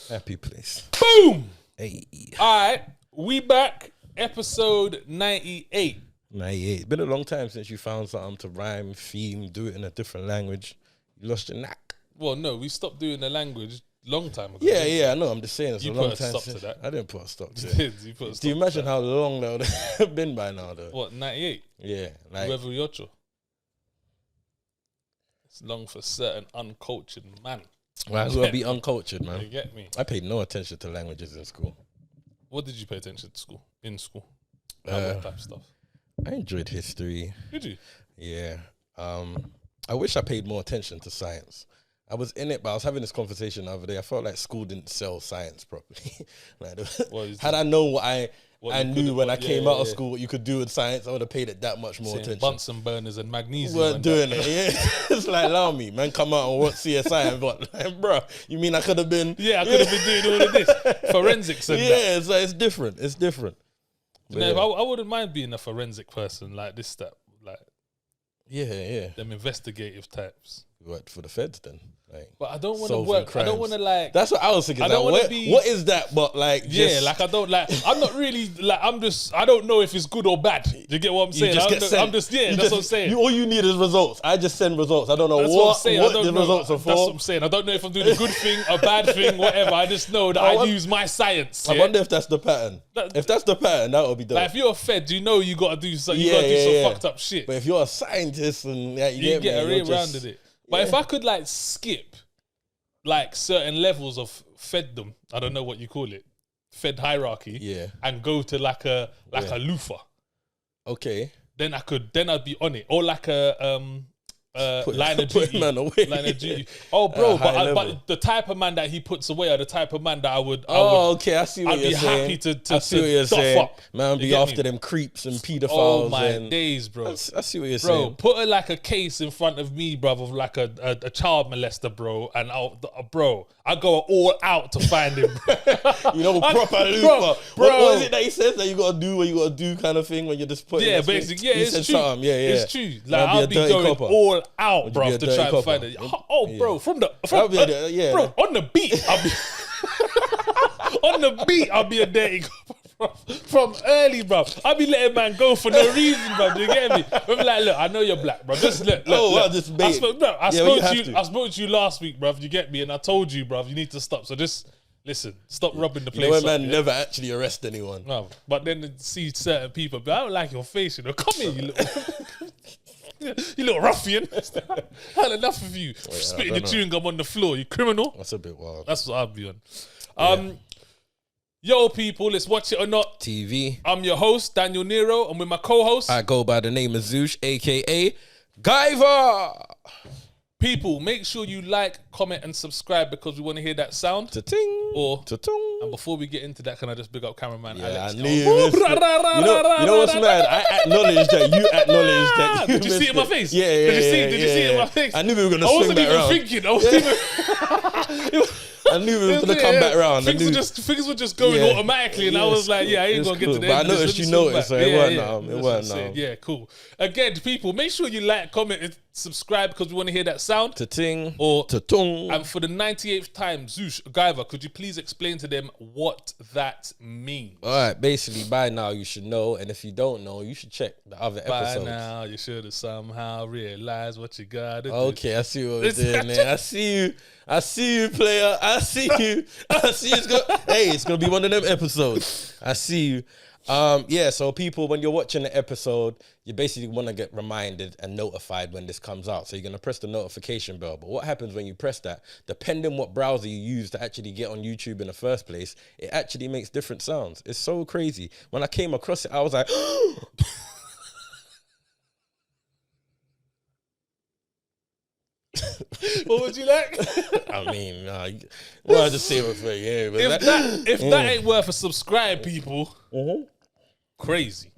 Happy place. Boom! Hey. All right, we back. Episode 98. 98. It's been a long time since you found something to rhyme, theme, do it in a different language. You lost your knack. Well, no, we stopped doing the language long time ago. Yeah, I know. I'm just saying it's You a long put a time stop since. to that. I didn't put a stop to You it. did. You put a stop Do you to imagine that. how long that would have been by now, though? What, 98? Yeah. Like, Nuevo Ocho. It's long for certain uncultured man. might as well be uncultured, man. You get me? I paid no attention to languages in school. What did you pay attention to school? In school? What type of stuff? I enjoyed history. Did you? Yeah. I wish I paid more attention to science. I was in it, but I was having this conversation the other day. I felt like school didn't sell science properly. Had I known what I knew when I came out of school, what you could do with science, I would have paid it that much more attention. Bunsen burners and magnesium. Weren't doing it. Yeah. It's like, allow me, man, come out and watch CSI. But, like, bro, you mean I could have been... Yeah, I could have been doing all of this. Forensics and that. Yeah, so it's different. It's different. You know, I wouldn't mind being a forensic person like this, that, like... Yeah. Them investigative types. You worked for the feds then. Like, but I don't want to solving work. crimes. I don't want to like. That's what I was thinking. I don't like, want to be. What is that? But like, yeah, like I don't like. I'm not really like. I'm just. I don't know if it's good or bad. Do you get what I'm saying? You just get sent. I'm just. Yeah, that's what I'm saying. All you need is results. I just send results. I don't know That's what I'm saying. what I don't the know. results are for. That's what I'm saying. I don't know if I'm doing a good thing, a bad thing, whatever. I just know that I use my science. I yeah? wonder if that's the pattern. If that's the pattern, that would be dope. Like if you're a fed, you know you got to do some. You got to do some fucked up shit. But if you're a scientist and you get around it. But if I could like skip like certain levels of feddom, I don't know what you call it, fed hierarchy, and go to like a loofah. Okay. Then I'd be on it. Or like a line of duty. Man away. Line of duty. Oh, bro, but the type of man that he puts away are the type of man that I would. Okay, I see what I'd you're saying. I'd be happy to I see what you're saying. up. Man, be after them creeps and pedophiles. Oh my days, bro. I see what you're Bro, saying. put like a case in front of me, bro, of like a child molester, bro, and I go all out to find him. You know, proper looper. What is it that he says that you gotta do what you gotta do kind of thing when you're just putting? Yeah, basically, yeah, it's true. It's true. Like I'll be going all out, bro, to try and find it. Oh, bro, bro, on the beat, I'll be a dirty copper. From early, bro. I'll be letting man go for no reason, bro. Do you get me? I'm like, look, I know you're black, bro. Just look. I spoke to you last week, bro. You get me? And I told you, bro, you need to stop. So just listen, stop rubbing the place. You know, when man never actually arrest anyone. No, but then see certain people, but I don't like your face, you know. Come here, you little... you little ruffian. Had enough of you. Spitting your chewing gum on the floor, you criminal. That's a bit wild. That's what I'll be on. Yo, people, let's watch it or not. TV. I'm your host, Daniel Nero. I'm with my co-host. I go by the name of Zoosh, a.k.a. Guyver. People, make sure you like, comment, and subscribe because we want to hear that sound. Ta-ting. Or, ta-ting. And before we get into that, can I just big up cameraman Alex? I knew you know what's mad? I acknowledge that you acknowledge that you Did you see it in my face? Yeah. Did you see it in my face? I knew we were going to swing that around. I wasn't even thinking. I knew we were going to come back round. Things were just going automatically, and I was like, I ain't going to get to the end. But I noticed you noticed, so it weren't now. Yeah, cool. Again, people, make sure you like, comment, and subscribe because we want to hear that sound. Ta-ting. Or ta-tung. And for the 98th time, Zoosh, Guyver, could you please explain to them what that means? All right, basically, by now you should know, and if you don't know, you should check the other episodes. By now, you should have somehow realized what you got to do. Okay, I see what we're doing there. I see you, player. I see you. It's gonna be one of them episodes. I see you. So people, when you're watching the episode, you basically want to get reminded and notified when this comes out. So you're gonna press the notification bell. But what happens when you press that, depending what browser you use to actually get on YouTube in the first place, it actually makes different sounds. It's so crazy. When I came across it, I was like, what would you like? I mean, well, I just say it for you. If that ain't worth a subscribe, people, crazy.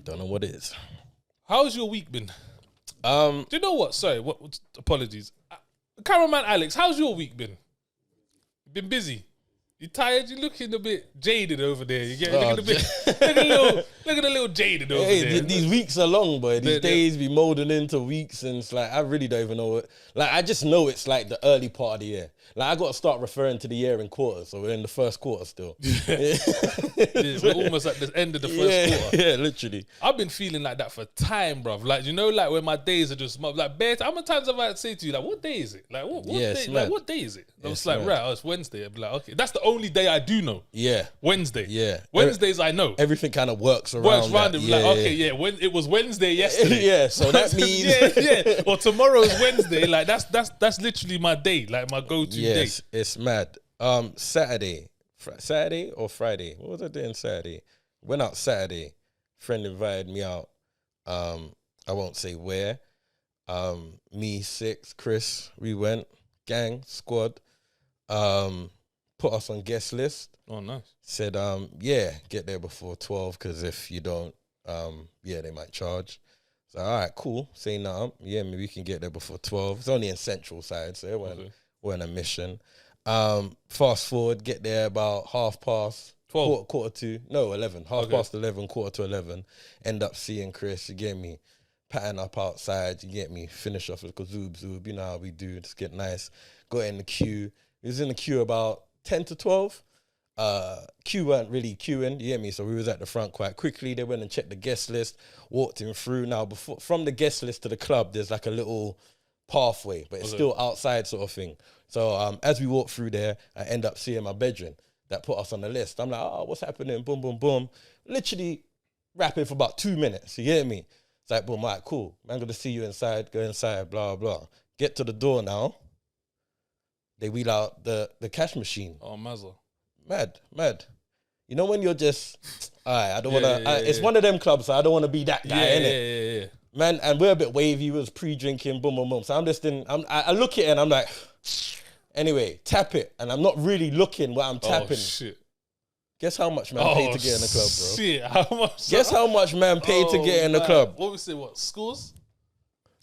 Don't know what it is. How's your week been? Do you know what? Sorry, apologies. Cameraman Alex, how's your week been? Been busy? You tired? You looking a bit jaded over there. You get look at the little jaded over there. These weeks are long, boy. These days be molding into weeks, and it's like I really don't even know what. Like I just know it's like the early part of the year. Like I got to start referring to the year in quarters, so we're in the first quarter still. We're almost at the end of the first quarter. Yeah, literally. I've been feeling like that for time, bruv. Like like when my days are just like bare. How many times have I say to you like, what day is it? Like what day? Like what day is it? I was like, right, it's Wednesday. I'd be like, okay, that's the only day I do know. Yeah, Wednesday. Yeah, Wednesdays I know. Everything kind of works around it. Like okay, yeah. When it was Wednesday yesterday. Yeah, so that means yeah. Or tomorrow's Wednesday. Like that's literally my day. Like my go-to day. Yes, it's mad. Saturday or Friday? What was I doing Saturday? Went out Saturday. Friend invited me out. I won't say where. Me, Six, Chris, we went. Gang, squad. Put us on guest list. Oh, nice. Said, get there before 12 because if you don't, they might charge. So, all right, cool. Say nothing. Yeah, maybe we can get there before 12. It's only in Central side, so we're on a mission. Fast forward, get there about 12:30. Quarter to 11. Past 11, quarter to 11. End up seeing Chris, you get me, patting up outside, you get me, finish off with a zoob. You know how we do, just get nice. Got in the queue. We was in the queue about 10 to 12. Queue weren't really queuing, you get me? So we was at the front quite quickly. They went and checked the guest list, walked him through. Now, from the guest list to the club, there's like a little pathway, but it's still outside sort of thing. So as we walk through there, I end up seeing my bedroom that put us on the list. I'm like, oh, what's happening? Boom, boom, boom. Literally rapping for about 2 minutes, you get me? It's like, boom, all right, cool. I'm going to see you inside, go inside, blah, blah. Get to the door now. They wheel out the cash machine. Oh, Mazza. Mad. You know when you're just, all right, I don't want to, it's one of them clubs, so I don't want to be that guy, innit? Yeah. Man, and we're a bit wavy, we was pre-drinking, boom, boom, boom. So I'm just I look at it and I'm like, anyway, tap it. And I'm not really looking what I'm tapping. Oh, shit. Guess how much man paid to get in the club, bro? Shit, how much? Guess how much man paid to get in the club? What we say, Scores?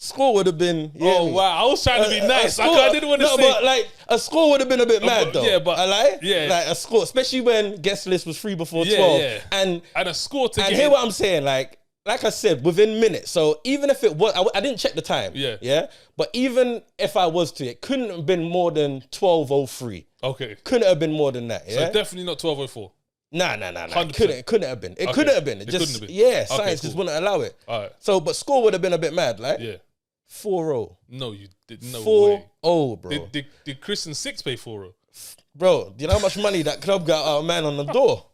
Score would have been, wow, I was trying to be nice. I didn't want to say. But like, a score would have been a bit mad though. Yeah, but I like? Yeah. Like a score, especially when guest list was free before 12. Yeah. And a score to get. And hear what I'm saying, like I said, within minutes. So even if it was, I didn't check the time. Yeah. But even if I was to, it couldn't have been more than 12:03. Okay. Couldn't have been more than that. Yeah. So definitely not 12:04. Nah. It couldn't have been. It couldn't have been. Couldn't have been. Yeah, science just wouldn't allow it. All right. So, but score would have been a bit mad, like. Yeah. 4-0. No, you did no 4-0, bro. Did Chris and Six pay 4-0? Bro, do you know how much money that club got out of man on the door?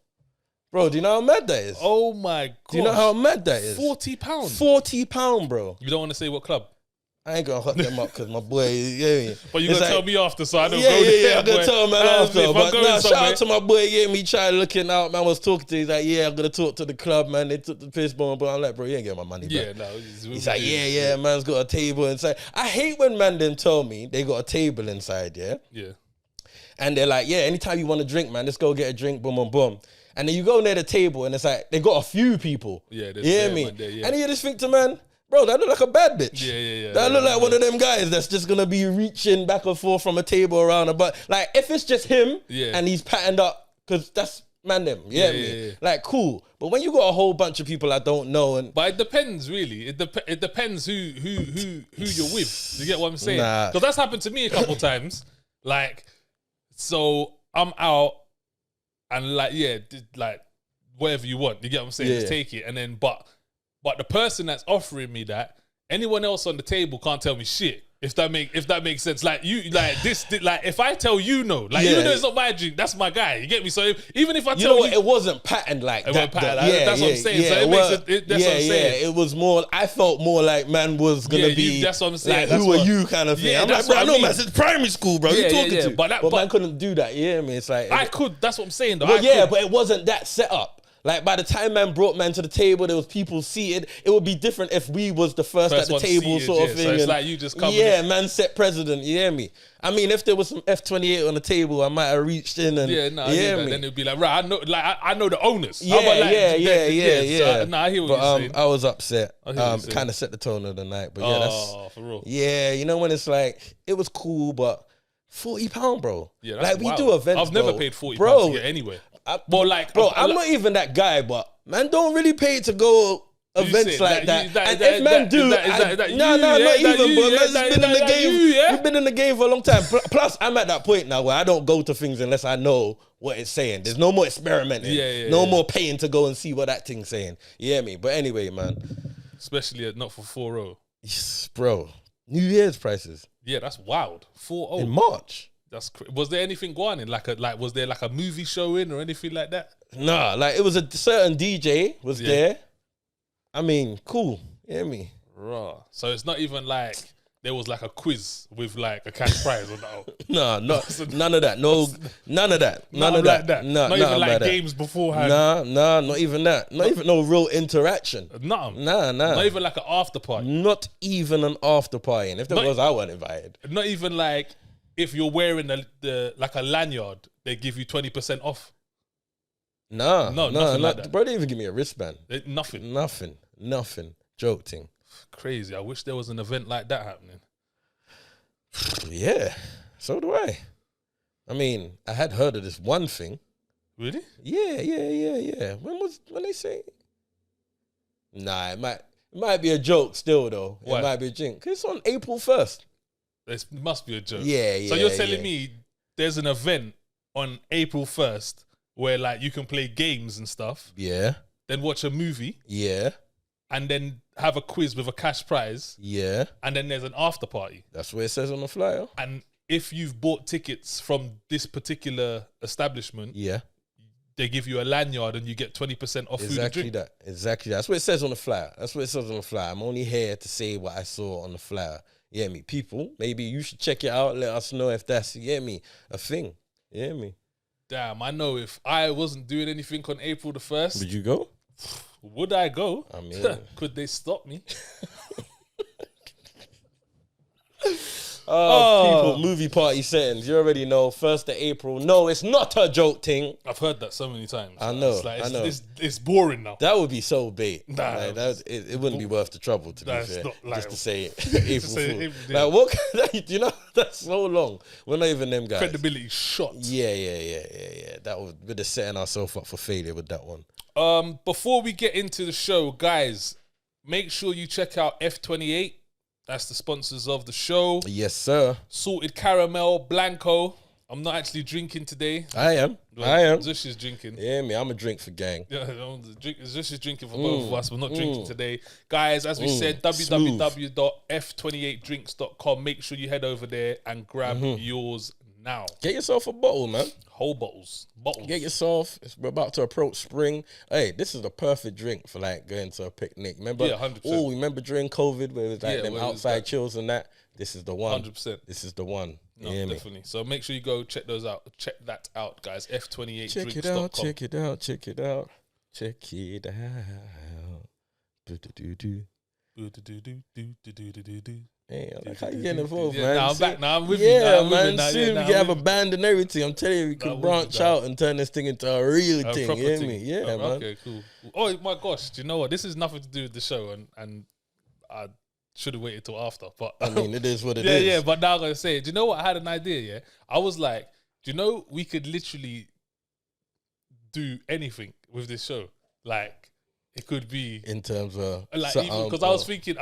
Bro, do you know how mad that is? Oh my god. Do you know how mad that is? £40. £40, bro. You don't want to say what club? I ain't gonna hot them up because my boy, But you're gonna tell me after, so I don't go there. I'm gonna tell man after. But nah, shout out to my boy, me try looking out. Man was talking to, he's like, I'm gonna talk to the club, man. They took the piss bomb, but I'm like, bro, you ain't getting my money back. Yeah, no. He's like, man's got a table inside. I hate when man then tell me they got a table inside, yeah? And they're like, anytime you want to drink, man, let's go get a drink, boom, boom, boom. And then you go near the table and it's like, they got a few people. Yeah, you hear me? And then you just think to man, bro, that look like a bad bitch. Yeah. That look like one of them guys that's just gonna be reaching back and forth from a table around a butt. Like, if it's just him and he's patterned up, because that's man them. Yeah. Like, cool. But when you got a whole bunch of people I don't know, but it depends really. It depends who you're with. You get what I'm saying? Because that's happened to me a couple times. Like, so I'm out and like whatever you want. You get what I'm saying? Just take it, and then but the person that's offering me that, anyone else on the table can't tell me shit. If that makes sense, like you, like this, like if I tell you no, like even though it's not my drink, that's my guy. You get me? So even if I tell you, it wasn't patterned like that. That's what I'm saying. So it makes it. That's what I'm saying. It was more. I felt more like man was gonna be. That's what I'm saying. Like, who are you kind of thing. I'm like, bro, I know man, it's primary school, bro. You talking to? But man couldn't do that. You hear me? It's like I could. That's what I'm saying, though. But but it wasn't that set up. Like, by the time man brought man to the table, there was people seated. It would be different if we was the first at the table seated, sort of thing. So it's like you just come. Man set president, you hear me? I mean, if there was some F-28 on the table, I might have reached in and... Yeah, no, then it'd be like, right, I know the owners. Yeah. So, I hear what you're saying. I was upset. Kind of set the tone of the night. But for real. Yeah, you know when it's like, it was cool, but £40, bro. Yeah, that's like we wild. do events. I've never bro. paid £40 bro, to get anywhere. Bro, I'm not even that guy, but man, don't really pay to go events like that. And if man do, not even, bro. Man's been in the game. We've been in the game for a long time. Plus, I'm at that point now where I don't go to things unless I know what it's saying. There's no more experimenting. No more paying to go and see what that thing's saying. You hear me? But anyway, man. Especially not for 4-0. Yes, bro. New Year's prices. Yeah, that's wild. 4-0 in March. Was there anything going in? Was there like a movie showing or anything like that? Nah, like it was a certain DJ was there. I mean, cool. You hear me? Raw. So it's not even like there was like a quiz with like a cash prize or that. Nah, none of that. No, none of that. None of that. Not even like games beforehand. Nah, not even that. Not even no real interaction. Nothing. Nah. Not even like an after party. Not even an after party. And if there was, I wasn't invited. Not even like if you're wearing the like a lanyard, they give you 20% off. Nah, nothing like that. Bro, they didn't even give me a wristband. Nothing. Joke thing. Crazy. I wish there was an event like that happening. Yeah, so do I. I mean, I had heard of this one thing. Really? Yeah. When they say? Nah, it might be a joke still though. Why? It might be a jinx. 'Cause it's on April 1st. It must be a joke. Yeah. So you're telling me there's an event on April 1st where like you can play games and stuff. Yeah. Then watch a movie. Yeah. And then have a quiz with a cash prize. Yeah. And then there's an after party. That's what it says on the flyer. And if you've bought tickets from this particular establishment, they give you a lanyard and you get 20% off food and drink. Exactly that. That's what it says on the flyer. I'm only here to say what I saw on the flyer. You hear me? People, maybe you should check it out. Let us know if that's, you hear me, a thing. You hear me? Damn, I know if I wasn't doing anything on April the 1st. Would you go? Would I go? I mean, could they stop me? People, movie party settings. You already know. 1st of April. No, it's not a joke thing. I've heard that so many times. I know. I know. It's boring now. That would be so bait. Nah, like, it wouldn't be worth the trouble, to be fair. Just to say April Fool. Like, what? You know, that's so long. We're not even them guys. Credibility shot. Yeah. We're just setting ourselves up for failure with that one. Before we get into the show, guys, make sure you check out F28. That's the sponsors of the show. Yes, sir. Salted caramel, Blanco. I'm not actually drinking today. I am. Zush is drinking. Yeah, me. I'm a drink for gang. Yeah, Zush is drinking for both of us. We're not drinking today. Guys, as we said, www.f28drinks.com. Make sure you head over there and grab yours now. Get yourself a bottle, man. Whole bottles. Get yourself. We're about to approach spring. Hey, this is the perfect drink for like going to a picnic. Remember? Yeah, 100%. Oh, remember during COVID where it was like them outside chills and that? This is the one. 100%. This is the one. No, definitely. So make sure you go check those out. Check that out, guys. F28drinks.com. Check it out. Hey, I like how you getting involved, man. Now I'm back. Now I'm with you. Man. Soon we can have a band and everything. I'm telling you, we can branch out and turn this thing into a real thing. You hear me? Yeah, man. Okay, cool. Oh my gosh, do you know what? This is nothing to do with the show, and I should have waited till after. But I mean, it is what it is. Yeah. But now I'm gonna say, do you know what? I had an idea. Yeah, I was like, do you know we could literally do anything with this show, like. It could be in terms of like because I was thinking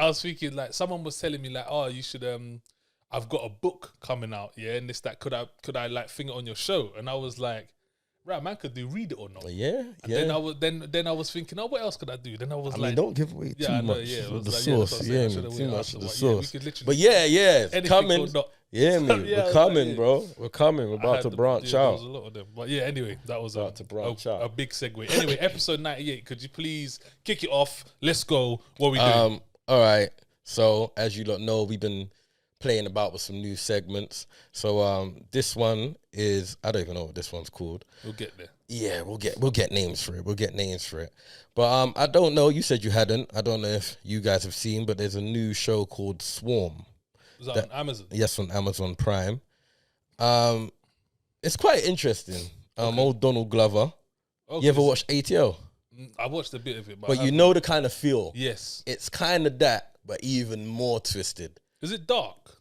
like someone was telling me like, oh, you should I've got a book coming out, yeah, and this that could I like thing it on your show, and I was like, right, man, could they read it or not? Yeah. Then I was thinking, oh, what else could I do? Then I was like, don't give away too much of the sauce. Yeah, too much of the sauce. But it's coming. Yeah, we're coming, bro. We're coming. We're about to branch out. There's a lot of them. But yeah, anyway, that was about to branch out. A big segue. Anyway, episode 98. Could you please kick it off? Let's go. What we doing? All right. So as you lot know, we've been playing about with some new segments. So this one is, I don't even know what this one's called. We'll get there. Yeah, we'll get names for it. But I don't know. You said you hadn't. I don't know if you guys have seen, but there's a new show called Swarm. Is that on Amazon? Yes, on Amazon Prime. It's quite interesting. Old Donald Glover. Okay, you ever watched ATL? I watched a bit of it, but you know the kind of feel. Yes, it's kind of that, but even more twisted. Is it dark?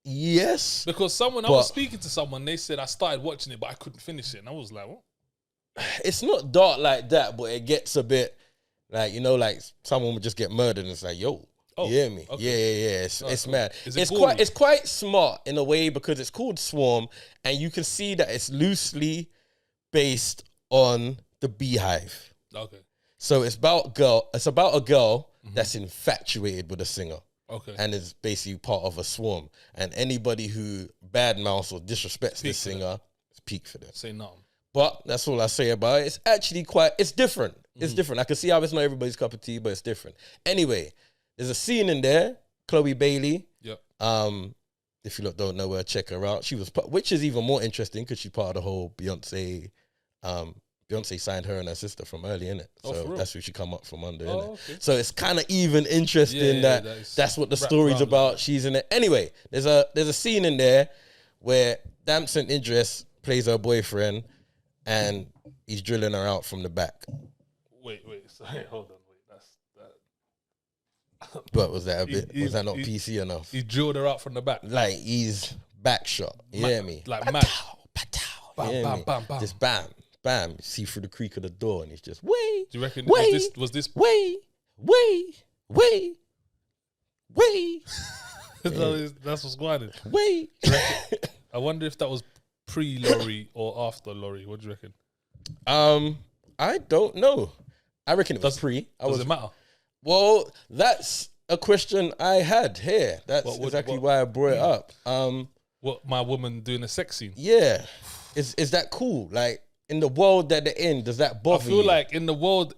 Yes. Because I was speaking to someone, they said I started watching it, but I couldn't finish it. And I was like, what? It's not dark like that, but it gets a bit like, you know, like someone would just get murdered and it's like, yo, you hear me? Okay. Yeah. It's mad. It's quite smart in a way because it's called Swarm, and you can see that it's loosely based on the Beehive. Okay. So it's about a girl that's infatuated with a singer. Okay. And is basically part of a swarm. And anybody who badmouths or disrespects this singer, it's peak for them. Say nothing. But that's all I say about it. It's actually it's different. It's different. I can see how it's not everybody's cup of tea, but it's different. Anyway, there's a scene in there, Chloe Bailey. Yep. If you don't know her, check her out. She was, which is even more interesting because she's part of the whole Beyonce. Beyonce signed her and her sister from early, innit? So that's who she come up from under, innit? Okay. So it's kind of even interesting that's what the story's about. Like she's in it. Anyway, there's a scene in there where Damson Idris plays her boyfriend and he's drilling her out from the back. Wait, sorry, hold on, that's that. But was that not PC enough? He drilled her out from the back. Like he's back shot. You hear me? Like mad. Bam. Just bam. Bam, you see through the creak of the door, and he's just, wait. Do you reckon was this? Wait. That's what's going on. Wait. I wonder if that was pre-Lorry or after Lorry. What do you reckon? I don't know. I reckon it was pre. Does it matter? Well, that's a question I had here. That's exactly why I brought it up. What, my woman doing a sex scene? Yeah. Is that cool? Like, in the world that they're in, does that bother you? I feel like in the world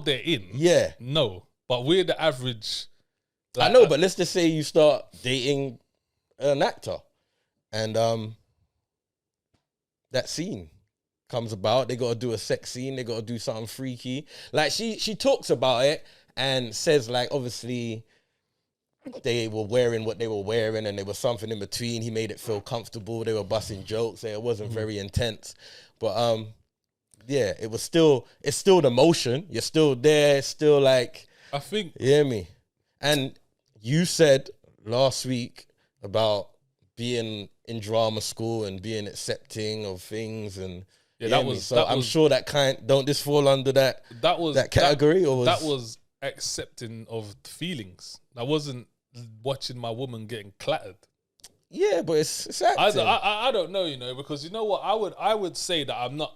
they're in, no. But we're the average. Like, I know, but let's just say you start dating an actor, and that scene comes about. They got to do a sex scene. They got to do something freaky. Like she talks about it and says, like, obviously they were wearing what they were wearing, and there was something in between. He made it feel comfortable. They were busting jokes. It wasn't very intense. But it's still the motion. You're still there. It's still like, I think, you hear me? And you said last week about being in drama school and being accepting of things, and I'm sure don't this fall under that category, or that was accepting of feelings. I wasn't watching my woman getting clattered. Yeah, but it's acting. I don't know, because you know what, I would say that I'm not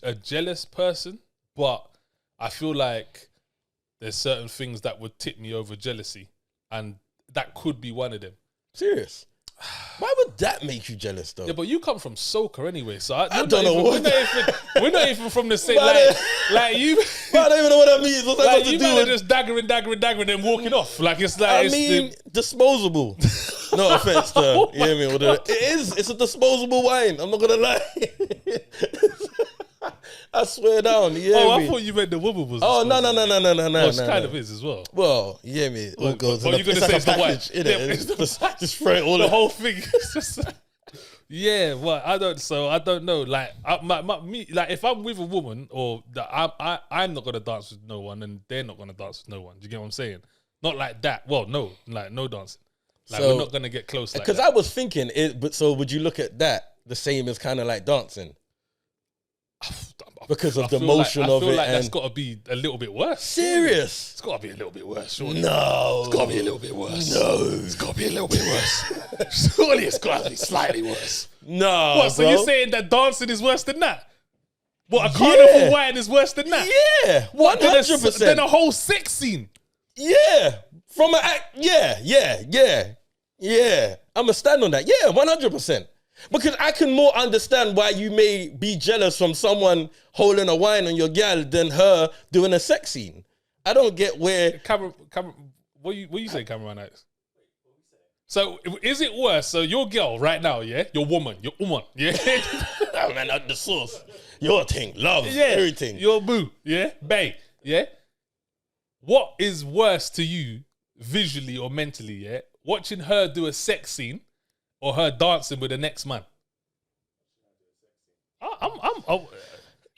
a jealous person, but I feel like there's certain things that would tip me over jealousy, and that could be one of them. Serious? Why would that make you jealous, though? Yeah, but you come from soca anyway, so I don't know what. We're not even from the same. Like you. I don't even know what that means. What's that like got you to do with just daggering, and walking off. Like it's like. I mean, disposable. No offense to you hear me. It is. It's a disposable wine. I'm not gonna lie. I swear down. I thought you meant the woman was. Oh no. Well, she kind of is as well. Well, you hear me. All goes. What are you gonna say? It's the wine. Just throw it all. The whole thing. It's just. Yeah, well, I don't know. Like, like if I'm with a woman, or I'm not gonna dance with no one, and they're not gonna dance with no one. Do you get what I'm saying? Not like that. Well, no, like no dancing. Like we're not gonna get close. Because I was thinking but so would you look at that the same as kind of like dancing? Because of the motion of it. I feel like that's got to be a little bit worse. Serious? It's got to be a little bit worse, surely. No. It's got to be a little bit worse. No. It's got to be a little bit worse. Surely it's got to be slightly worse. No, what, so you're saying that dancing is worse than that? What, a carnival wine is worse than that? Yeah, 100%. Then a whole sex scene? Yeah. From an act, yeah. I'm a stand on that. Yeah, 100%. Because I can more understand why you may be jealous from someone holding a wine on your gal than her doing a sex scene. I don't get where... what you say, cameraman Alex? So, is it worse? So, your girl right now, yeah? Your woman, yeah? Oh, man, not the sauce. Your thing, love, everything. Your boo, yeah? Bae, yeah? What is worse to you, visually or mentally, yeah? Watching her do a sex scene or her dancing with the next man?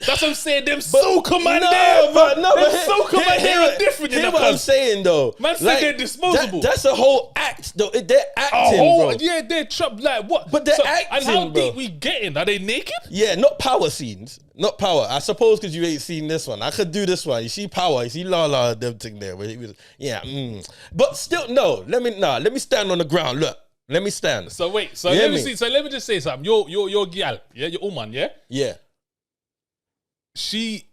That's what I'm saying. Them soca man there, but soca man there are different. Hear what I'm saying though. Man said they're disposable. That's a whole act though. They're acting, bro. Yeah, they're trapped like what? But they're acting, and how bro. deep we getting? Are they naked? Yeah, not power scenes. Not power. I suppose because you ain't seen this one. I could do this one. You see power. You see Lala them thing there where he was. Yeah. But still, no. Let me stand on the ground. Look. Let me stand. So wait. So let me see. So let me just say something. Your gal. Yeah. Your woman. Yeah. Yeah. She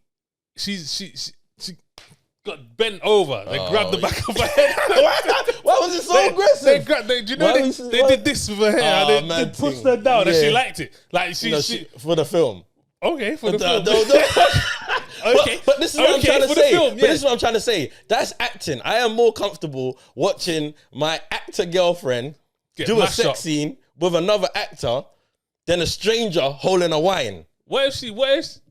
got bent over. They grabbed the back of her head. Why was it so aggressive? Do you know they did this with her hair? They pushed her down and she liked it. Like she for the film. Okay, for the film. Okay, but this is what I'm trying to say. But this is what I'm trying to say. That's acting. I am more comfortable watching my actor girlfriend do a sex scene with another actor than a stranger holding a wine. What if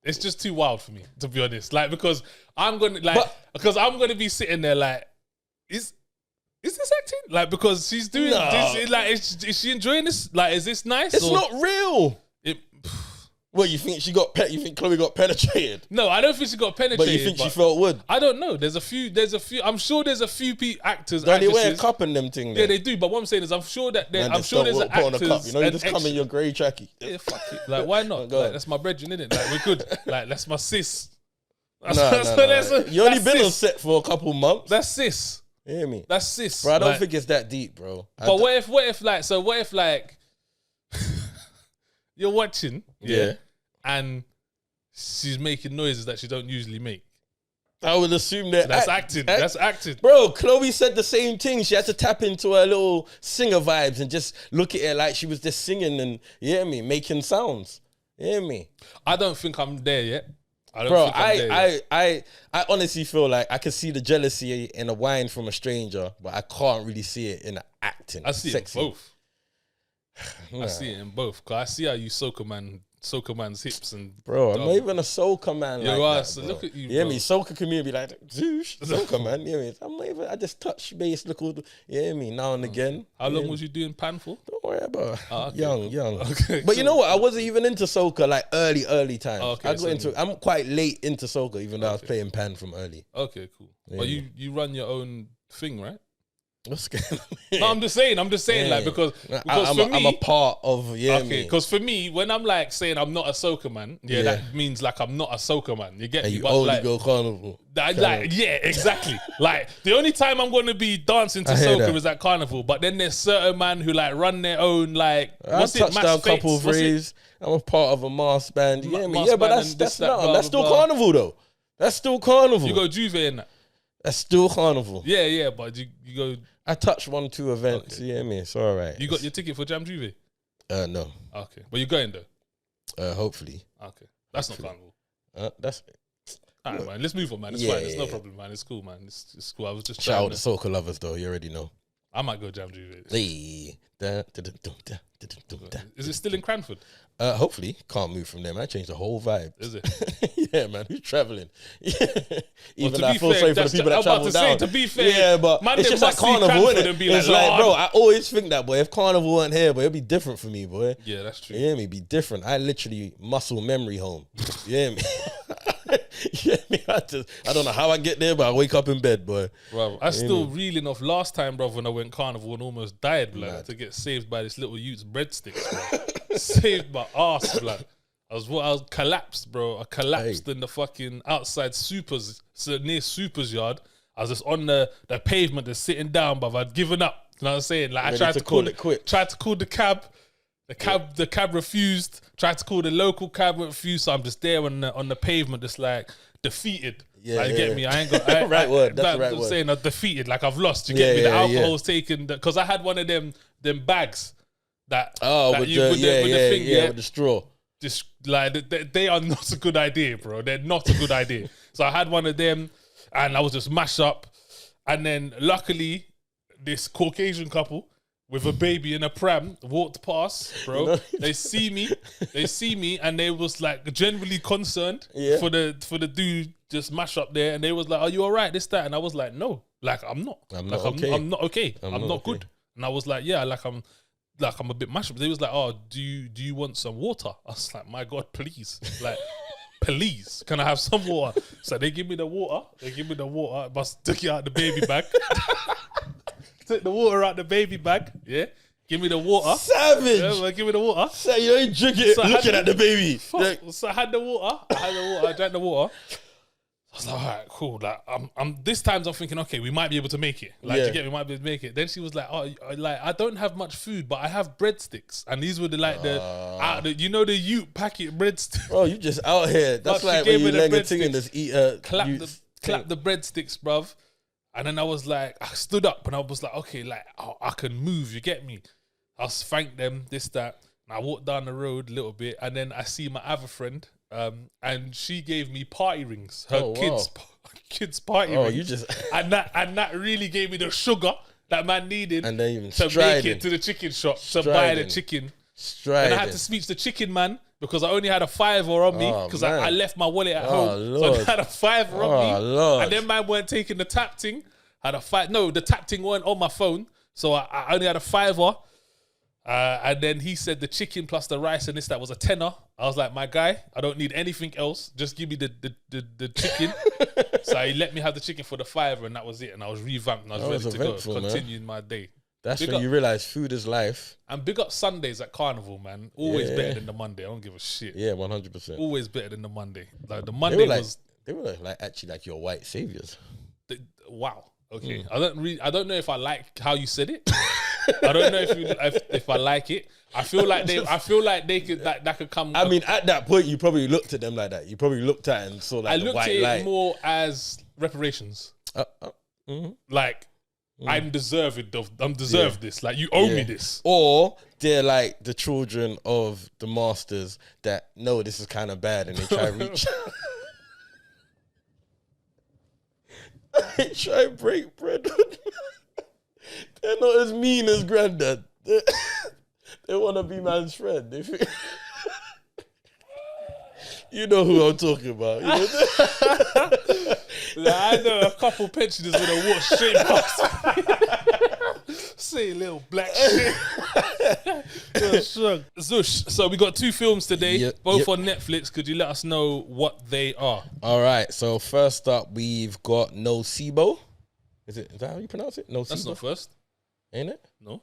it's just too wild for me, to be honest. Like, because I'm gonna be sitting there like, is this acting? Like, because she's doing this. Like, is she enjoying this? Like, is this nice? It's not real. Well, you think you think Chloe got penetrated? No, I don't think she got penetrated. But you think she felt wood? I don't know. There's a few. I'm sure there's a few actors. Don't they wear a cup in them thing? Yeah, they do. But what I'm saying is, I'm sure there's an actors. On a cup, you know, you just come in your grey trackie. Yeah, fuck it. Like, why not? Like, that's my brethren, innit? Like, we're good. Like, that's my sis. You only been on set for a couple months. That's sis. You hear me? That's sis. Bro, I don't think it's that deep, bro. But what if you're watching, yeah, and she's making noises that she don't usually make? I would assume that that's acting. That's acting. Bro, Chloe said the same thing. She had to tap into her little singer vibes and just look at it like she was just singing and, you hear me, making sounds. You hear me? I don't think I'm there yet. I honestly feel like I can see the jealousy in a wine from a stranger, but I can't really see it in the acting. I see it in both. I see it in both. Cause I see how you soca man's hips and bro, I'm not even a soca man. Look at you. Yeah, me soca community be like soca man. Yeah, I'm not even. I just touch base, look all. Yeah, me now and again. How long was you doing pan for? Don't worry about it. Okay, young. Okay, but you know what? I wasn't even into soca like early times. Okay, I got into. I'm quite late into soca, even though I was playing pan from early. Okay, cool. Yeah. But you run your own thing, right? What's going on? No, I'm just saying, like, because I'm a part of, because for me, when I'm like saying I'm not a soca man, that means like I'm not a soca man. You get me? You only go carnival. Yeah, exactly. Like, the only time I'm going to be dancing to soca is at carnival, but then there's certain man who like run their own, like, what's it? Touchdown couple of raves. I'm a part of a mass band. You get me? Yeah, but that's still carnival though. That's still carnival. You go Juve in that. That's still carnival. Yeah, but you go. I touched 1-2 events. Okay. You hear me? It's all right. You got your ticket for Jam Juve? No. Okay, but you're going though. Hopefully. Okay, that's not carnival. That's. All right, man. Let's move on, man. It's fine. It's no problem, man. It's cool, man. It's cool. I was just shout out to soca lovers though. You already know. I might go Jam Juve. Hey. Is it still in Cranford? Hopefully. Can't move from there, man. I changed the whole vibe. Is it? Yeah, man. Who's traveling? Even though I feel sorry for the people that travel down. To be fair, yeah, but it's just like carnival, isn't it? It's like, bro, I always think that, boy. If carnival weren't here, boy, it'd be different for me, boy. Yeah, that's true. You hear me? Be different. I literally muscle memory home. You hear me? You hear me? I don't know how I get there, but I wake up in bed, boy. Bro, I still reeling off last time, bro, when I went carnival and almost died, blood, to get saved by this little youth's breadsticks, bro. Saved my ass, blood. I was collapsed, bro. I collapsed in the fucking outside Supers, so near Supers yard. I was just on the pavement, just sitting down, but I'd given up. You know what I'm saying? Like, I tried to call the cab. The cab refused. Tried to call the local cab, refused. So I'm just there on the pavement, just like defeated. Yeah, like, you get me? I ain't got right word. That's the right word. I'm saying I'm defeated. Like, I've lost. You get me? The alcohol's taken. Because I had one of them bags with the straw. Just like they are not a good idea, bro. They're not a good idea. So I had one of them, and I was just mashed up. And then luckily, this Caucasian couple with a baby in a pram walked past, bro. They see me, and they was like generally concerned for the dude just mash up there, and they was like, "Are you all right?" This, that, and I was like, "No, like I'm not. I'm not okay. I'm not good." And I was like, "Yeah, like I'm." like I'm a bit mashed up. They was like, oh, do you want some water? I was like, my God, please. Like, please, can I have some water? So they give me the water. I must took it out the baby bag. Took the water out the baby bag. Yeah. Give me the water. Savage. Yeah, give me the water. So you ain't drinking So looking at the baby. So I had the water. I drank the water. I was like, all right, cool. Like, I'm this times I'm thinking, okay, we might be able to make it. Like, you get me, we might be able to make it. Then she was like, oh, like I don't have much food, but I have breadsticks, and these were the you know the Ute packet breadsticks. Oh, you just out here. That's like when you leg a thing and just eat clap the breadsticks, bruv. And then I was like, I stood up and I was like, okay, like I can move. You get me? I thanked them, this, that. And I walked down the road a little bit, and then I see my other friend. And she gave me party rings, her kids party rings. You just and that really gave me the sugar that man needed and then even to make it to the chicken shop to buy the chicken. And I had to speak to the chicken man because I only had a $5 on me because I left my wallet at home. Lord. So I had a $5 on me. Lord. And then man weren't taking the tap thing. The tap thing weren't on my phone. So I only had a $5. And then he said the chicken plus the rice and that was a $10. I was like, my guy, I don't need anything else. Just give me the chicken. So he let me have the chicken for the $5, and that was it. And I was revamped and I was ready to go, continuing my day. That's when you realize food is life. And big up Sundays at Carnival, man. Always better than the Monday. I don't give a shit. Yeah, 100%. Always better than the Monday. Like the Monday they were like actually like your white saviors. Wow. Okay. I don't know if I like how you said it. I don't know if I like it. I feel like they could that could come. I mean, at that point, you probably looked at them like that. You probably looked at it and saw like the white light. I looked at it more as reparations. Like I'm deserved this. Like you owe me this. Or they're like the children of the masters that know this is kind of bad and they try to reach. They try to break bread. They're not as mean as granddad. They want to be man's friend. You know who I'm talking about. You know? I know a couple pensioners with a wash straight past. Say little black shit. Zush. So we got 2 films today, both on Netflix. Could you let us know what they are? All right. So first up, we've got Nocebo. Is that how you pronounce it? Nocebo? That's not first. Ain't it? No.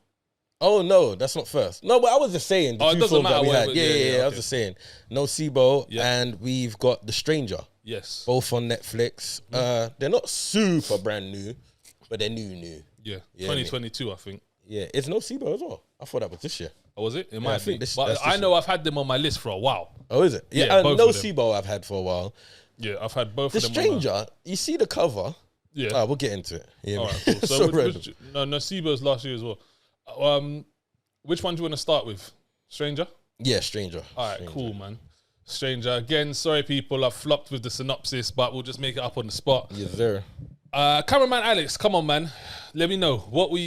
Oh, no, that's not first. No, but I was just saying. It doesn't matter. I was just saying. Nocebo, and we've got The Stranger. Yes. Both on Netflix. They're not super brand new, but they're new. Yeah. 2022, I think. Yeah. It's Nocebo as well. I thought that was this year. Oh, was it? It might be. But I know I've had them on my list for a while. Oh, is it? Yeah, Nocebo I've had for a while. Yeah, I've had both of them. The Stranger, you see the cover. Yeah. We'll get into it. All right, cool. So Nocebo's last year as well. Which one do you want to start with? Stranger? Yeah, Stranger. All right, cool, man. Stranger. Again, sorry, people, I've flopped with the synopsis, but we'll just make it up on the spot. Yes, sir. Cameraman Alex, come on, man. Let me know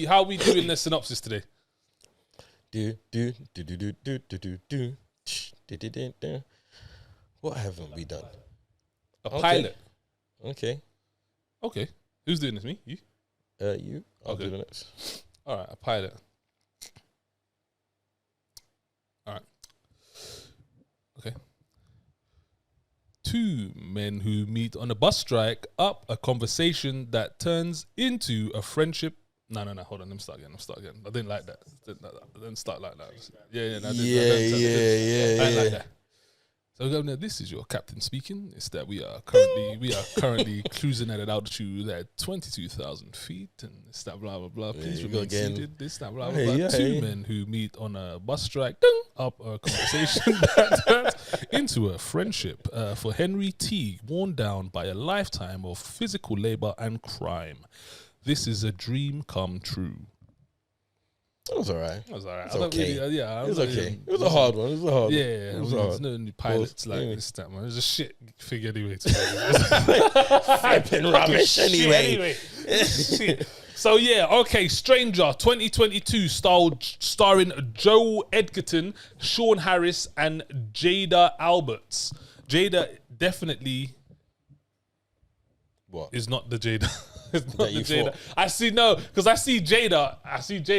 how we doing the synopsis today. What haven't we done? A pilot. Okay. Who's doing this? Me? You? You. I'll do the next. All right, a pilot. All right. Okay. 2 men who meet on a bus strike up a conversation that turns into a friendship. No. Hold on. Let me start again. I didn't like that. I didn't start like that. Yeah. I didn't like that. So Governor, this is your captain speaking. It's that we are currently cruising at an altitude at 22,000 feet, and it's that blah blah blah. Please remain seated. This that blah blah blah. 2 men who meet on a bus strike up a conversation that turns into a friendship. For Henry Teague, worn down by a lifetime of physical labor and crime, this is a dream come true. It was all right. It was all right. It was okay. It was okay. It was a hard one. Yeah, it was hard. No new pilots like this, that man. It was a shit figure anyway. Flipping rubbish anyway. So yeah, okay. Stranger 2022 starring Joe Edgerton, Sean Harris, and Jada Alberts. Jada definitely is not the Jada. It's not the Jada. Because I see Jada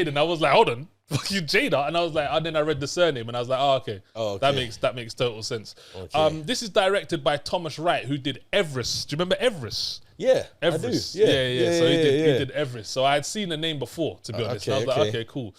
and I was like, hold on. fucking Jada, and I was like, and then I read the surname, and I was like, oh, okay, that makes total sense. Okay. This is directed by Thomas Wright, who did Everest. Do you remember Everest? Yeah, Everest. I do. Yeah. So he did Everest. So I had seen the name before, to be honest. And I was like, okay, cool.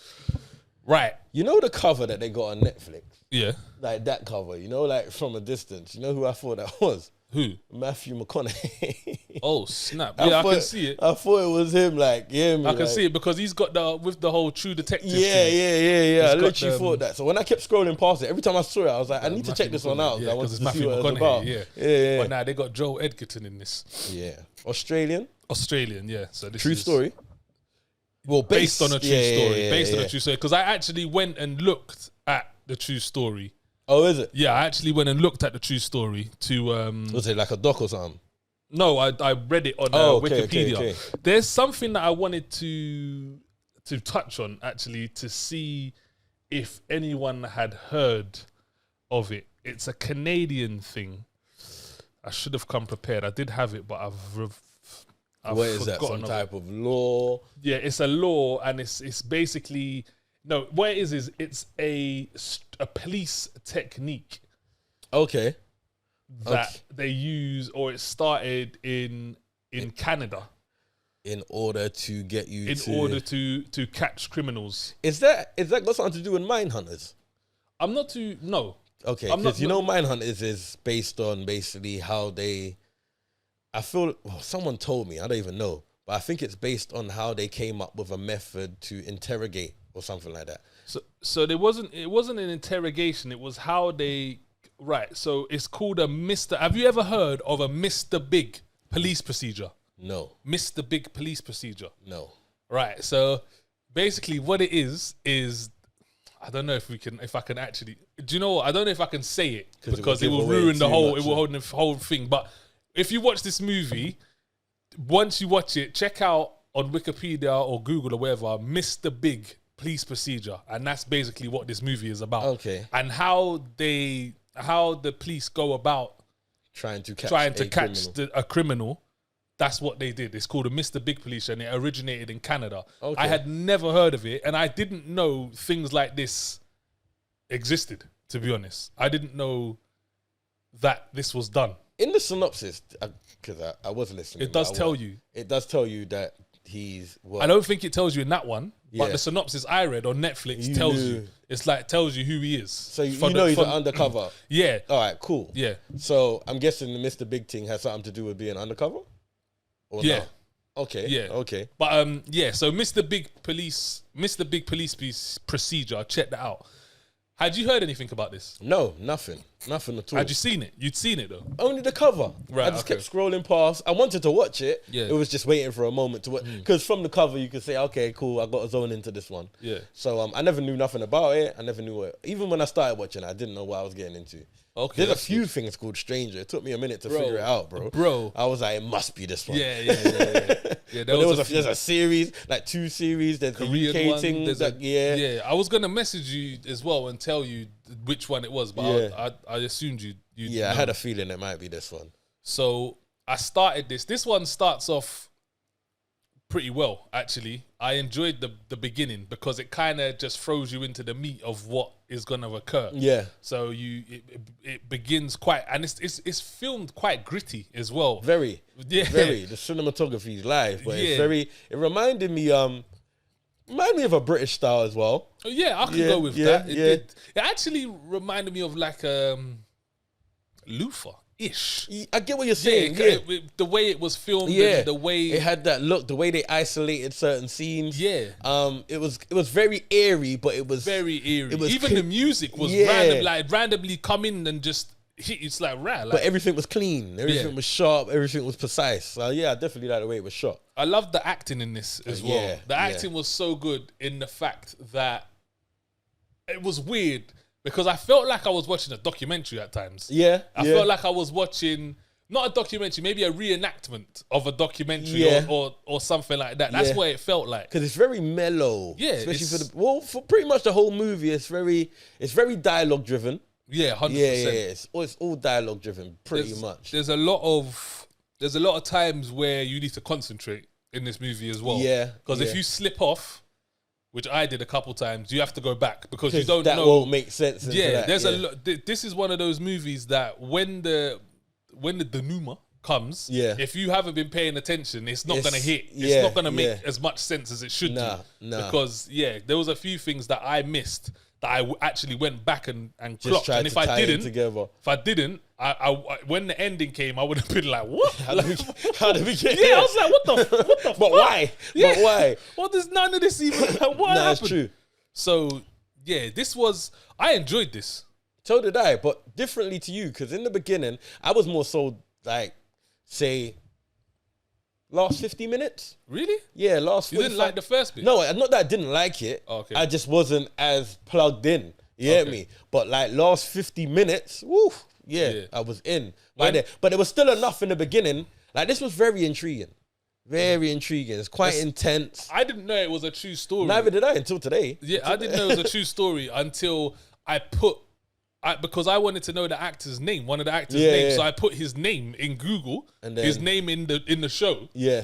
Right. You know the cover that they got on Netflix? Yeah. Like that cover, you know, like from a distance. You know who I thought that was? Who? Matthew McConaughey. Oh, snap. Yeah, I can see it. I thought it was him, like, yeah. I can see it because he's got the whole True Detective thing. Yeah. I literally thought that. So when I kept scrolling past it, every time I saw it, I was like, I need to check this one out. Yeah, because it's Matthew McConaughey. Yeah. But now they got Joel Edgerton in this. Yeah. Australian, yeah. So this true story. Well, based on a true story. Based on a true story. Because I actually went and looked at the true story. Oh, is it? Yeah, I actually went and looked at the true story to... was it like a doc or something? No, I read it on Wikipedia. Okay. There's something that I wanted to touch on, actually, to see if anyone had heard of it. It's a Canadian thing. I should have come prepared. I did have it, but I've what is that? Some type of law? Yeah, it's a law, and it's basically... No, what it is it's a police technique. Okay. That they use, or it started in Canada. In order to get you in order to catch criminals. Is that got something to do with Mindhunters? I'm not too... No. Okay, because Mindhunters is based on basically how they... I feel... Well, someone told me, I don't even know. But I think it's based on how they came up with a method to interrogate or something like that. So it wasn't an interrogation. It was how they... Right, so it's called a Mr... Have you ever heard of a Mr. Big police procedure? No. Mr. Big police procedure? No. Right, so basically what it is I don't know if I can actually... Do you know what? I don't know if I can say it because it will ruin the whole thing. But if you watch this movie, once you watch it, check out on Wikipedia or Google or wherever, Mr. Big police procedure. And that's basically what this movie is about. Okay. And how the police go about trying to catch a criminal. That's what they did. It's called a Mr. Big Police, and it originated in Canada. Okay. I had never heard of it, and I didn't know things like this existed, to be honest. I didn't know that this was done. In the synopsis, because I was listening. It does tell you. It does tell you that he's... I don't think it tells you in that one, but the synopsis I read on Netflix tells you. It's like, tells you who he is. So he's an undercover? Yeah. All right, cool. Yeah. So I'm guessing the Mr. Big thing has something to do with being undercover? Or yeah. Not? Okay. Yeah. Okay. But so Mr. Big Police procedure, check that out. Had you heard anything about this? No, nothing at all. Had you seen it? You'd seen it though? Only the cover. Right. I just kept scrolling past. I wanted to watch it. Yeah. It was just waiting for a moment to watch. Because from the cover, you could say, okay, cool, I got a zone into this one. Yeah. So I never knew nothing about it. I never knew what... Even when I started watching it, I didn't know what I was getting into. Okay. There's a few things called Stranger. It took me a minute to figure it out, bro. I was like, it must be this one. Yeah, there's a series, like 2 series. There's Korean the UK one, thing. Yeah. I was gonna message you as well and tell you which one it was, but I assumed you. Yeah, I had a feeling it might be this one. So I started this. This one starts off pretty well, actually. I enjoyed the beginning because it kind of just throws you into the meat of what is going to occur. Yeah. So it begins quite, and it's filmed quite gritty as well. Very. Yeah. Very. The cinematography is live, but it's very. It reminded me of a British style as well. Oh, yeah, I could go with that. It actually reminded me of like Luther-ish. I get what you're saying. The way it was filmed, the way it had that look, the way they isolated certain scenes. Yeah. It was very eerie, but it was very eerie. Even the music was randomly come in and just hit. It's like but everything was clean. Everything was sharp. Everything was precise. So I definitely like the way it was shot. I love the acting in this as well. The acting was so good in the fact that it was weird. Because I felt like I was watching a documentary at times. I felt like I was watching, not a documentary, maybe a reenactment of a documentary or something like that. That's what it felt like. Because it's very mellow. Yeah. Especially for pretty much the whole movie, it's very dialogue driven. Yeah, 100%. Yeah. It's all dialogue driven, pretty much. There's a lot of times where you need to concentrate in this movie as well. Yeah. Because if you slip off, which I did a couple times, you have to go back because you don't that know. That won't make sense. There's a lot. This is one of those movies that when the denouement comes, if you haven't been paying attention, it's not going to hit. It's not going to make as much sense as it should do. Because, there was a few things that I missed that I actually went back and clocked. And if I didn't, I when the ending came, I would have been like, what? How did we get here? I was like, what the But why? But why? Well, there's none of this even. What happened? That's true. So, I enjoyed this. So did I, but differently to you, because in the beginning, I was more so like, say, last 50 minutes. Really? Yeah, last 45. You didn't like the first bit? No, not that I didn't like it. Okay. I just wasn't as plugged in. You get me? But like last 50 minutes, I was in. But there was still enough in the beginning. Like this was very intriguing. Very intriguing. It's quite intense. I didn't know it was a true story. Neither did I until today. Yeah, I didn't know it was a true story until because I wanted to know the actor's name, one of the actors' names. So I put his name in Google, and then, his name in the show. Yeah.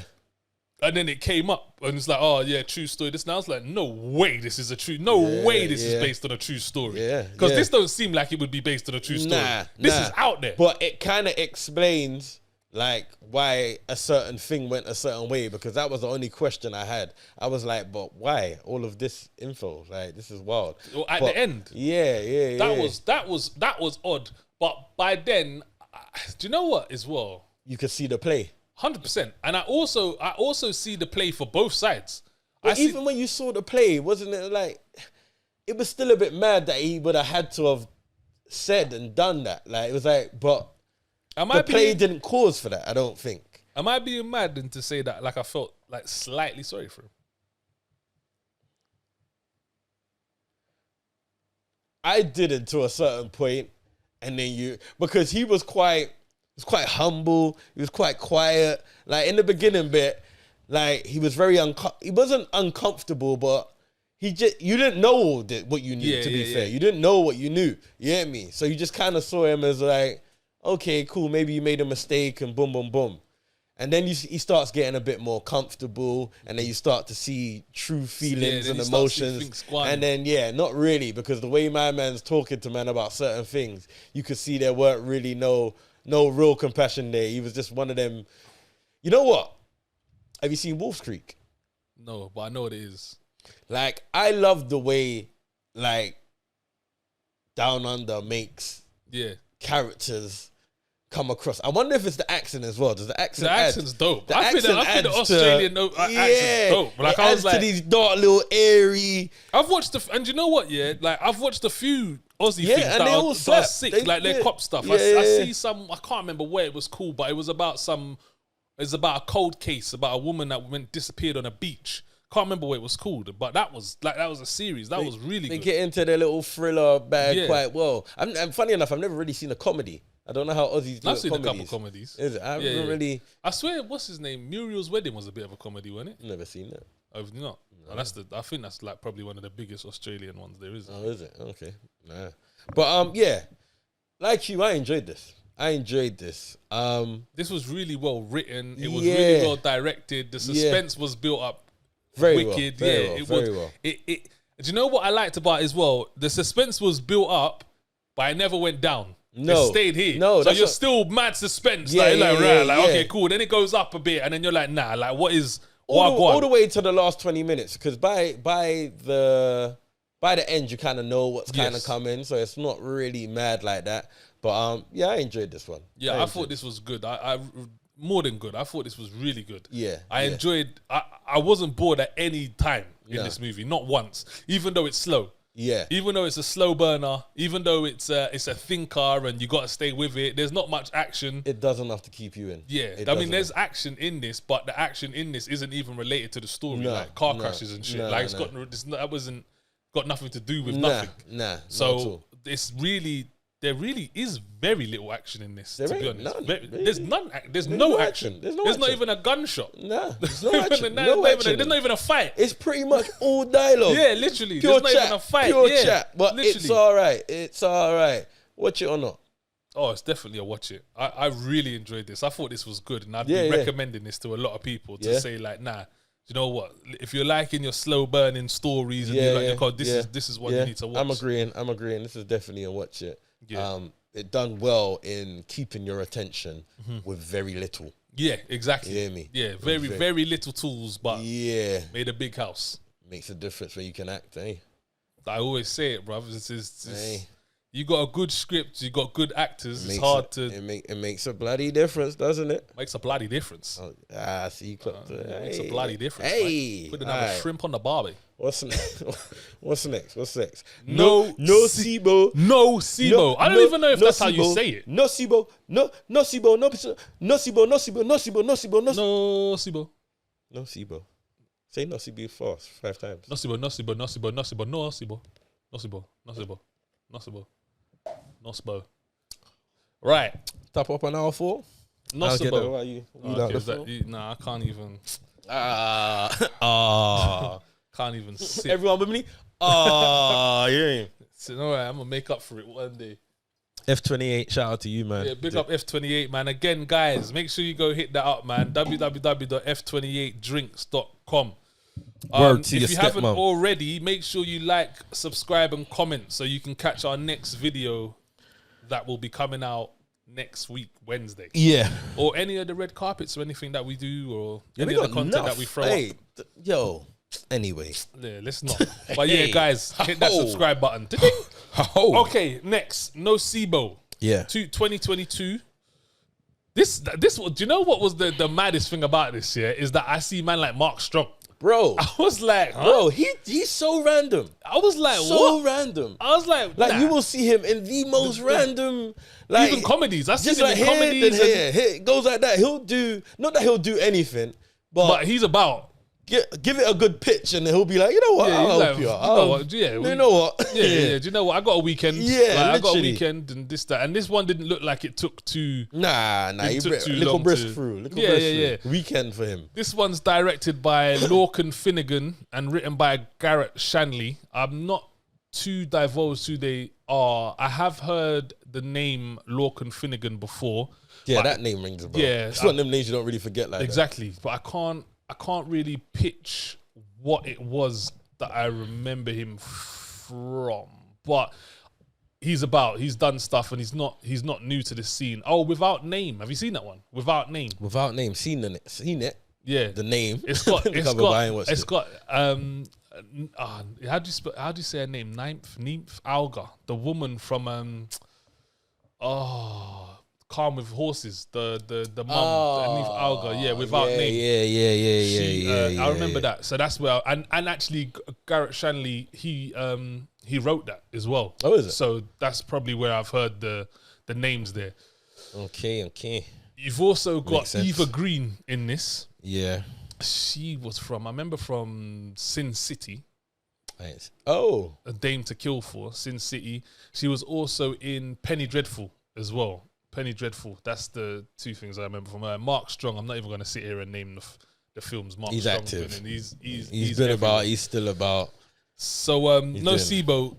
And then it came up, and it's like, oh yeah, true story. This, and I was like, no way, this is a true. No way, this is based on a true story. Yeah. Because this don't seem like it would be based on a true story. This is out there. But it kind of explains like why a certain thing went a certain way, because that was the only question I had. I was like, but why all of this info? Like, this is wild. Well, at the end, that was odd. But by then, do you know what as well? You could see the play. 100%. And I also see the play for both sides. But even when you saw the play, wasn't it like, it was still a bit mad that he would have had to have said and done that. Like, it was like, but the play didn't cause for that, I don't think. Am I being mad than to say that, like, I felt like slightly sorry for him? I didn't to a certain point, and then because he was quite humble, he was quite quiet. Like in the beginning bit, like he was very he wasn't uncomfortable, but you didn't know what you knew. To be fair, you didn't know what you knew. You get me? So you just kind of saw him as like, okay, cool, maybe you made a mistake, and boom, boom, boom. And then he starts getting a bit more comfortable, and then you start to see true feelings and emotions. And then, not really, because the way my man's talking to man about certain things, you could see there weren't really no real compassion there. He was just one of them. You know what? Have you seen Wolf's Creek? No, but I know what it is. Like, I love the way, like, Down Under makes characters come across. I wonder if it's the accent as well. Does the accent The accent's dope. I think the Australian accent's dope. Like, I was like, to these dark little airy. I've watched and you know what? Yeah, like I've watched a few Aussie things that are sick, like their cop stuff. I see some. I can't remember where it was called, but it was about It's about a cold case about a woman that disappeared on a beach. Can't remember what it was called, but that was a series. That was really good. They get into their little thriller bag quite well. I'm funny enough, I've never really seen a comedy. I don't know how Aussies do. I've seen a couple comedies. Is it? I haven't really. I swear, what's his name? Muriel's Wedding was a bit of a comedy, wasn't it? Never seen that. I've not. No. I think that's like probably one of the biggest Australian ones there is. Oh, is it? Okay. Nah. But like you, I enjoyed this. This was really well written. It was really well directed. The suspense was built up very wicked. Well. Very well. Do you know what I liked about it as well? The suspense was built up, but it never went down. No, it stayed here. No, so you're still mad suspense. Okay, cool. Then it goes up a bit, and then you're like, nah, like what is all the way to the last 20 minutes? Because by the end, you kind of know what's kind of coming, so it's not really mad like that. But I enjoyed this one. Yeah, I thought this was good. I more than good. I thought this was really good. Yeah, I enjoyed. I wasn't bored at any time in this movie, not once. Even though it's slow. Yeah. Even though it's a slow burner, even though it's a thinker and you got to stay with it, there's not much action. It does enough to keep you in. Yeah. I mean, there's action in this, but the action in this isn't even related to the story, like car crashes and shit. That wasn't got nothing to do with nothing. So there really is very little action in this, to be honest. There's none. There's no action. There's not even a gunshot. Nah, there's no action. There's not even a fight. It's pretty much all dialogue. Yeah, literally. Pure there's not even a fight. Pure chat. But it's all right. It's all right. Watch it or not. Oh, it's definitely a watch it. I really enjoyed this. I thought this was good, and I'd be recommending this to a lot of people to say like, nah, you know what? If you're liking your slow burning stories and you like your code, this is what you need to watch. I'm agreeing. This is definitely a watch it. Yeah. It done well in keeping your attention with very little. Yeah, exactly. You hear me? Yeah, very little tools, but made a big house. Makes a difference when you can act, eh? I always say it, bruv. You got a good script, you got good actors. It's hard to. It makes a bloody difference, doesn't it? Makes a bloody difference. See, it makes a bloody difference. Hey, put another shrimp on the barbie. What's next? What's next? Nocebo. Nocebo. I don't even know if that's how you say it. Nocebo. Nocebo. Say Nocebo fast 5 times. Nocebo. Right. Top up on hour 4. Nocebo. Nah, I can't even. Can't even sit. Everyone with me? Yeah. So, all right, I'm going to make up for it one day. F28, shout out to you, man. Yeah, big up F28, man. Again, guys, make sure you go hit that up, man. www.f28drinks.com. If you haven't already, make sure you like, subscribe, and comment so you can catch our next video that will be coming out next week, Wednesday. Yeah. Or any of the red carpets or anything that we do or any other content that we throw up. Anyway. Yeah, let's not. But yeah, guys, hit that subscribe button. Okay, next, Nocebo. Yeah. 2022. This do you know what was the maddest thing about this year is that I see man like Mark Strong. Bro. I was like, bro, he's so random. I was like, so random. I was like, you will see him in the most random, like even comedies. I see him like in comedies. Here, it goes like that. He'll do, not that he'll do anything, but he's about. Give it a good pitch and he'll be like, you know what, I'll help you out. You know what? Yeah. Do you know what? I got a weekend. Yeah, I got a weekend and this, that. And this one didn't look like it took too... Nah. He took too little brisk through. Yeah. Weekend for him. This one's directed by Lorcan Finnegan and written by Garrett Shanley. I'm not too divulged who they are. I have heard the name Lorcan Finnegan before. Yeah, that name rings a bell. Yeah. It's one of them names you don't really forget like exactly. But I can't really pitch what it was that I remember him from. But he's done stuff and he's not new to the scene. Oh, Without Name. Have you seen that one? Without Name. Without Name. Seen it. Yeah. The name. It's got how do you say her name? Nymph Alga. The woman from Calm with Horses, the mum, Nymph Alga, Without Name. Yeah. I remember that. So that's where, and actually Garrett Shanley, he wrote that as well. Oh, is it? So that's probably where I've heard the names there. Okay. You've also got Eva Green in this. Yeah. She was from Sin City. Nice. Oh. A Dame to Kill For, Sin City. She was also in Penny Dreadful as well. Penny Dreadful. That's the two things I remember from her. Mark Strong. I'm not even going to sit here and name the films Mark Strong's active. Been in. He's been about. He's still about. So Nocebo.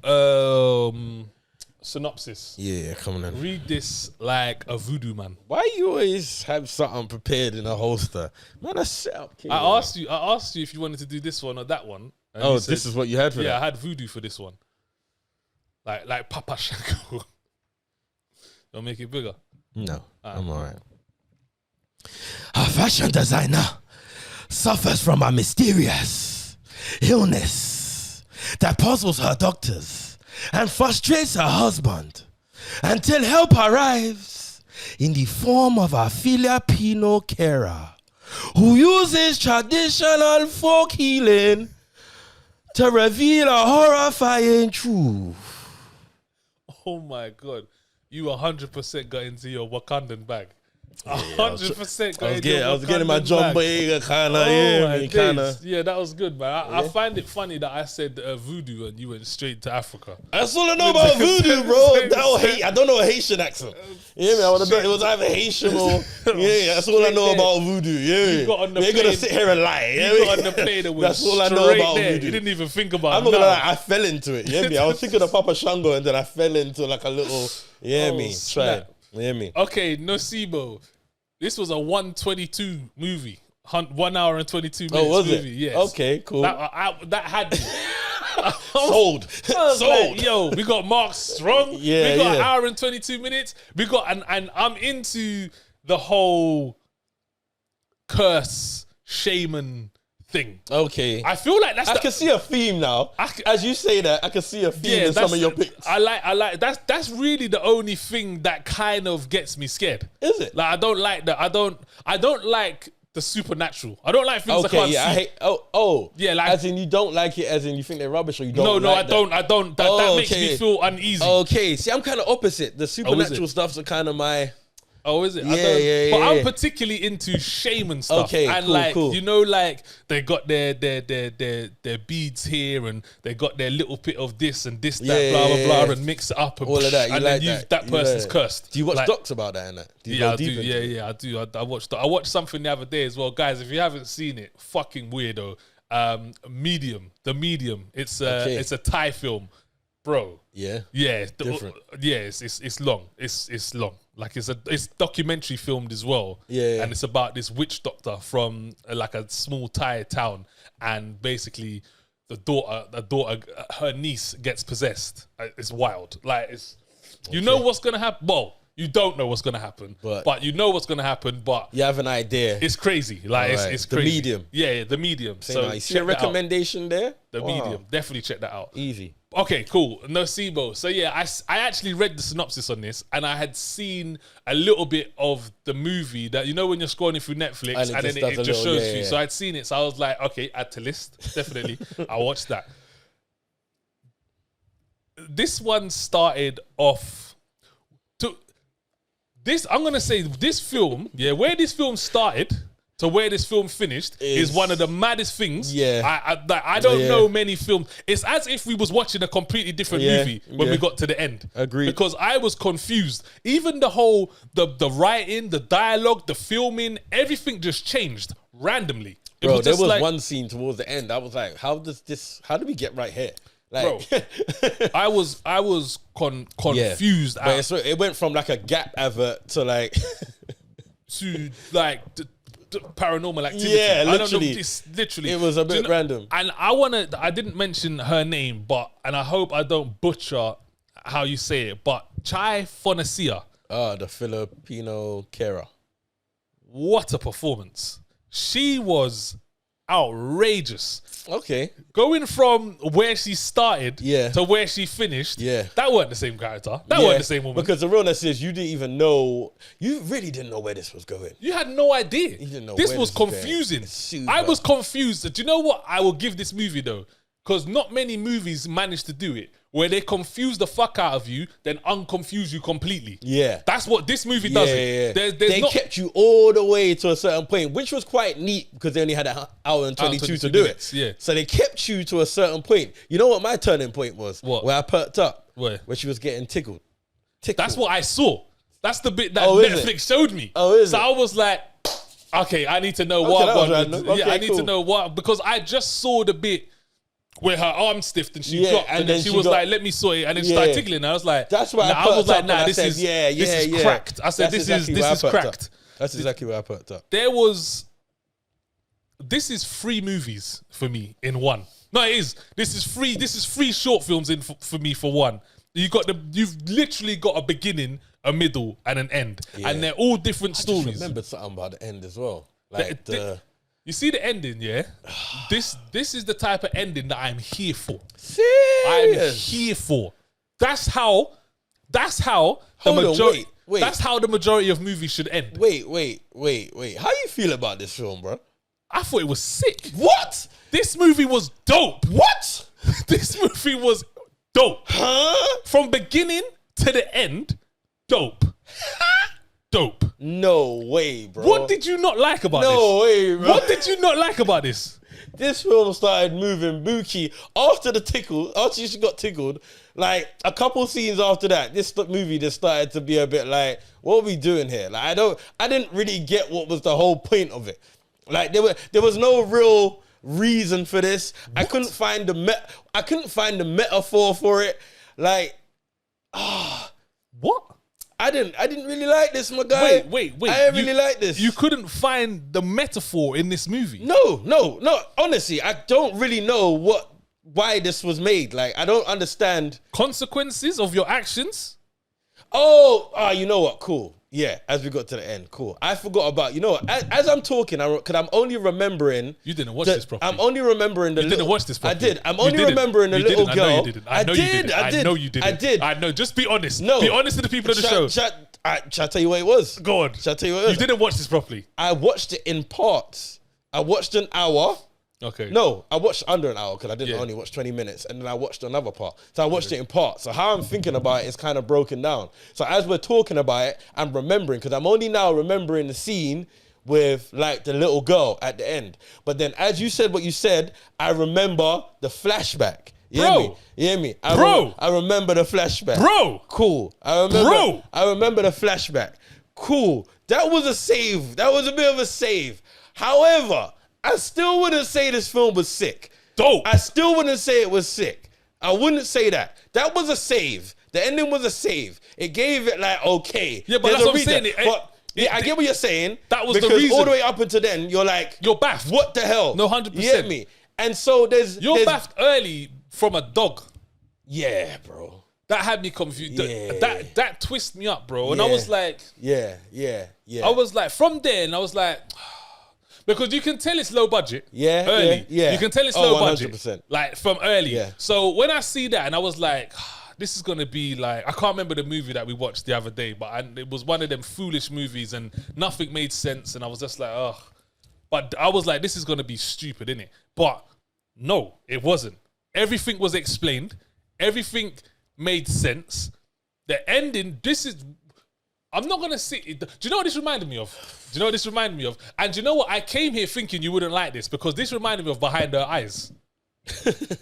Synopsis. Yeah, come on. Read this like a voodoo man. Why you always have something prepared in a holster? Man, that's set up. Kid, I asked you if you wanted to do this one or that one. And this is what you had for that? Yeah, I had voodoo for this one. Like Papa Shango. Don't make it bigger. No, I'm all right. A fashion designer suffers from a mysterious illness that puzzles her doctors and frustrates her husband until help arrives in the form of a Filipino carer who uses traditional folk healing to reveal a horrifying truth. Oh my God. You 100% got into your Wakandan bag. 100% got into your Wakandan bag. I was getting my John Boyega kind of. Yeah, that was good, man. I find it funny that I said voodoo and you went straight to Africa. That's all I know about voodoo, bro. I don't know a Haitian accent. Yeah, man. I would have done it was either Haitian or that's all I know about voodoo. Yeah, they're gonna sit here and lie. You got on the plane and that's all I know about voodoo. You didn't even think about it. I'm not gonna lie. I fell into it. Yeah, I was thinking of Papa Shango and then I fell into like a little. Try it. Okay, Nocebo. This was a 122 movie. 1 hour and 22 minutes was movie. it? Yes. Okay, cool. That had me. Sold. Like, yo, we got Mark Strong. Yeah, we got yeah. an hour and 22 minutes. We got and I'm into the whole curse shaman thing. Okay. I feel like I can see a theme now. As you say that, I can see a theme in some of your picks. I like that's really the only thing that kind of gets me scared. Is it? Like I don't like that. I don't like the supernatural. I don't like things I can't see. I hate. Oh, yeah. Like as in you don't like it, as in you think they're rubbish, or you don't. No, like I don't. I don't. That makes me feel uneasy. Okay, see, I'm kind of opposite. The supernatural stuff's are kind of my. Oh, is it? Yeah. But I'm particularly into shaman stuff. Okay, and cool, like, cool. you know, like they got their beads here, and they got their little bit of this and this, that, blah, blah, and mix it up and all of that. You and like then that person's cursed. Do you watch like, docs about that and that? Do you yeah, go I do. deep into it? Yeah, I do. I watched something the other day as well, guys. If you haven't seen it, fucking weirdo. Medium, The Medium. It's a Thai film, bro. Yeah. Different. It's long. It's long. Like it's documentary filmed as well. Yeah. And it's about this witch doctor from like a small Thai town, and basically the daughter, her niece gets possessed. It's wild. Like you know what's gonna happen. Well, you don't know what's gonna happen, but you know what's gonna happen. But you have an idea. It's crazy. Like it's crazy. The Medium. Yeah, The Medium. So you see a recommendation there? The Medium. Definitely check that out. Easy. Okay, cool. Nocebo. So yeah, I actually read the synopsis on this, and I had seen a little bit of the movie that, you know, when you're scrolling through Netflix and then it just shows you. So I'd seen it. So I was like, okay, add to list. Definitely. I watched that. This one started off to this. I'm going to say this film, where this film started to where this film finished is one of the maddest things. Yeah. I don't know many films. It's as if we was watching a completely different movie when we got to the end. Agreed. Because I was confused. Even the whole, the writing, the dialogue, the filming, everything just changed randomly. Bro, there was one scene towards the end. I was like, how do we get right here? Like, bro, I was confused. But it went from like a Gap advert to like to like paranormal activity. Yeah, literally. I don't know, it's literally. It was a bit random. And I didn't mention her name, and I hope I don't butcher how you say it, but Chai Fonacia. The Filipino carer. What a performance. She was outrageous. Okay. Going from where she started to where she finished, that weren't the same character. That weren't the same woman. Because the realness is you didn't even know, you really didn't know where this was going. You had no idea. You didn't know this was confusing. I was confused. Do you know what I will give this movie though? Because not many movies manage to do it, where they confuse the fuck out of you, then unconfuse you completely. Yeah. That's what this movie does. They kept you all the way to a certain point, which was quite neat because they only had an hour and 22 to do it. Yeah. So they kept you to a certain point. You know what my turning point was? What? Where I perked up. Where? Where she was getting tickled. That's what I saw. That's the bit that Netflix showed me. Oh, is it? So I was like, okay, I need to know I need to know what, because I just saw the bit where her arm stiffed and she dropped, and then she was like, "Let me saw it," and then she started tickling. I was like, "That's why." I was like, "Nah, this is cracked." I said, "This is cracked." That's exactly where I perked up. This is 3 movies for me in one. No, it is. This is 3 short films for me for one. You've literally got a beginning, a middle, and an end, and they're all different stories. I just remembered something about the end as well, like You see the ending, yeah? This is the type of ending that I'm here for. Serious? I'm here for. That's how That's how the majority of movies should end. Wait. How you feel about this film, bro? I thought it was sick. What? This movie was dope. What? This movie was dope. Huh? From beginning to the end, dope. Dope. No way, bro. What did you not like about this? No way, bro. What did you not like about this? This film started moving bookie after she got tickled. Like a couple scenes after that, this movie just started to be a bit like, what are we doing here? Like I didn't really get what was the whole point of it. Like there was no real reason for this. What? I couldn't find the metaphor for it. Like, what? I didn't really like this, my guy. Wait. I didn't really like this. You couldn't find the metaphor in this movie. No. Honestly, I don't really know why this was made. Like, I don't understand Consequences of your actions. You know what? Cool. Yeah, as we got to the end, cool. I forgot about, you know what? As I'm talking, because I'm only remembering. You didn't watch this properly. I'm only remembering the. You didn't watch this properly. I did. I'm only remembering the little girl. I know you didn't. I know you didn't. I know you didn't. I did. I know. Just be honest. No. Be honest to the people of the show. Shall I tell you what it was? Go on. Shall I tell you what it was? You didn't watch this properly. I watched it in parts. I watched an hour. Okay. No, I watched under an hour because I didn't only watch 20 minutes, and then I watched another part. So I watched it in parts. So how I'm thinking about it is kind of broken down. So as we're talking about it, I'm remembering, because I'm only now remembering the scene with like the little girl at the end. But then as you said what you said, I remember the flashback. You hear me? I remember the flashback. Bro. Cool. I remember the flashback. Cool. That was a save. That was a bit of a save. However, I still wouldn't say this film was sick. Dope. I still wouldn't say it was sick. I wouldn't say that. That was a save. The ending was a save. It gave it like, okay. Yeah, but that's what I'm saying. I get what you're saying. That was the reason. Because all the way up until then, you're like... You're baffed. What the hell? No, 100%. You get me? And so You're baffed early from a dog. Yeah, bro. That had me confused. Yeah. That twisted me up, bro. And I was like... Yeah. I was like, from there, and I was like... Because you can tell it's low budget. Yeah. Early. Yeah. You can tell it's low 100%. budget. Like, from early. Yeah. So when I see that, and I was like... This is going to be like... I can't remember the movie that we watched the other day, but it was one of them foolish movies, and nothing made sense, and I was just like, ugh. But I was like, this is going to be stupid, innit? But no, it wasn't. Everything was explained. Everything made sense. The ending, I'm not going to see... Do you know what this reminded me of? And do you know what? I came here thinking you wouldn't like this, because this reminded me of Behind Her Eyes.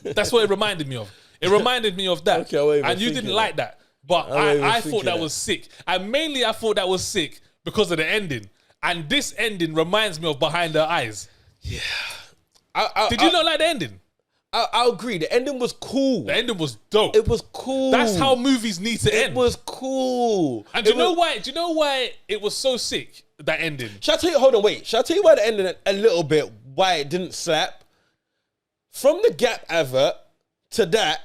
That's what it reminded me of. It reminded me of that. Okay, and you didn't like that. But I thought that was sick. And mainly I thought that was sick because of the ending. And this ending reminds me of Behind Her Eyes. Yeah. Did you not like the ending? I agree. The ending was cool. The ending was dope. It was cool. That's how movies need to end. It was cool. And do you know why it was so sick, that ending? Shall I tell you, hold on, wait. Shall I tell you why the ending a little bit, why it didn't slap? From the Gap advert to that,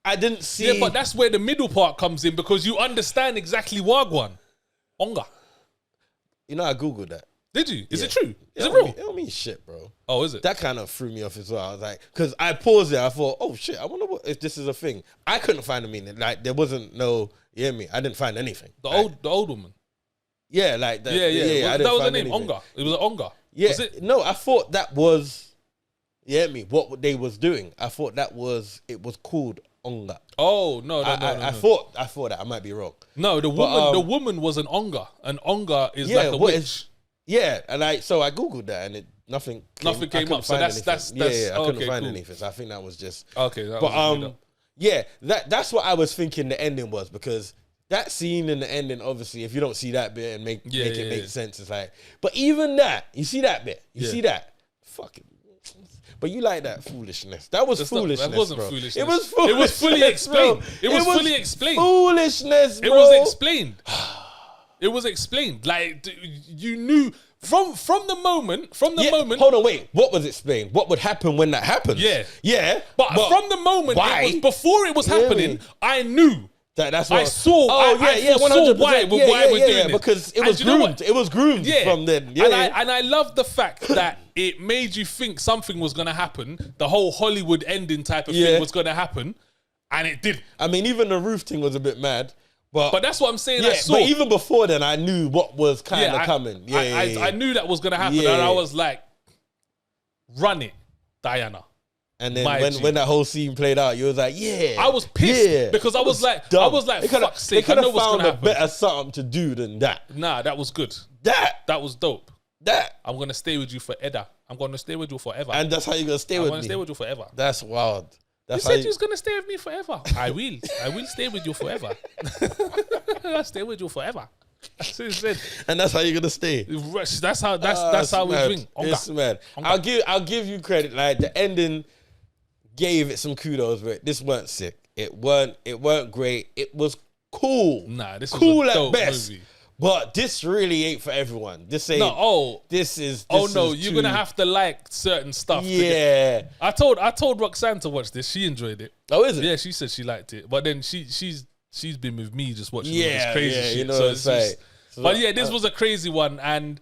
I didn't see... Yeah, but that's where the middle part comes in, because you understand exactly Wagwan. Onga. You know, I Googled that. Did you? Is it true? Is it real? real? It don't mean shit, bro. Oh, is it? That kind of threw me off as well. I was like, because I paused it. I thought, oh shit, I wonder if this is a thing. I couldn't find a meaning. Like, there wasn't no, you hear me? I didn't find anything. The old woman. Yeah, like that. Yeah. That was her name, Onga. It was an Onga. Yeah. Was it? No, I thought that was, you hear me? What they was doing. I thought it was called Onga. Oh no! I thought that. I might be wrong. No, the woman was an Onga. An Onga is like a witch. Yeah, and I Googled that, and nothing came up. So that's I couldn't find cool. anything. So I think that was just okay. That's what I was thinking the ending was, because that scene in the ending, obviously, if you don't see that bit and make it make sense, it's like. But even that, you see that bit, see that, fuck it. But you like that foolishness. That was foolishness. That wasn't bro. foolishness. It was foolishness. It was fully explained. Bro. It was fully explained. Foolishness, bro. It was explained. It was explained. Like, you knew from the moment. Hold on, wait. What was explained? What would happen when that happened? Yeah. But from the moment, before it was happening, I knew. That's what I saw. Oh, I foresaw why we're doing it. Because it was groomed. It was groomed from then. And I love the fact that it made you think something was going to happen. The whole Hollywood ending type of thing was going to happen. And it did. I mean, even the roof thing was a bit mad. But that's what I'm saying. Yeah, but even before then, I knew what was kind of coming. I knew that was going to happen. And I was like, run it, Diana. And then when that whole scene played out, you was like, yeah. I was pissed because I was like, fuck's sake, I know what's going to happen. Better something to do than that. Nah, that was good. That was dope. I'm going to stay with you forever. I'm going to stay with you forever. And that's how you're going to stay with me. I'm going to stay with you forever. That's wild. You said you was going to stay with me forever. I will. I will stay with you forever. I'll stay with you forever. That's what he said. And that's how you're gonna stay. That's how we drink. It's mad. I'll give you credit. Like, the ending gave it some kudos, but this weren't sick. It weren't great. It was cool. Nah, this was cool a dope at best. movie. But this really ain't for everyone. This ain't. No, this is. You're gonna have to like certain stuff. Yeah. I told Roxanne to watch this. She enjoyed it. Oh, is it? Yeah, she said she liked it. But then she's been with me just watching all this crazy shit. You know what I'm saying. But yeah, this was a crazy one, and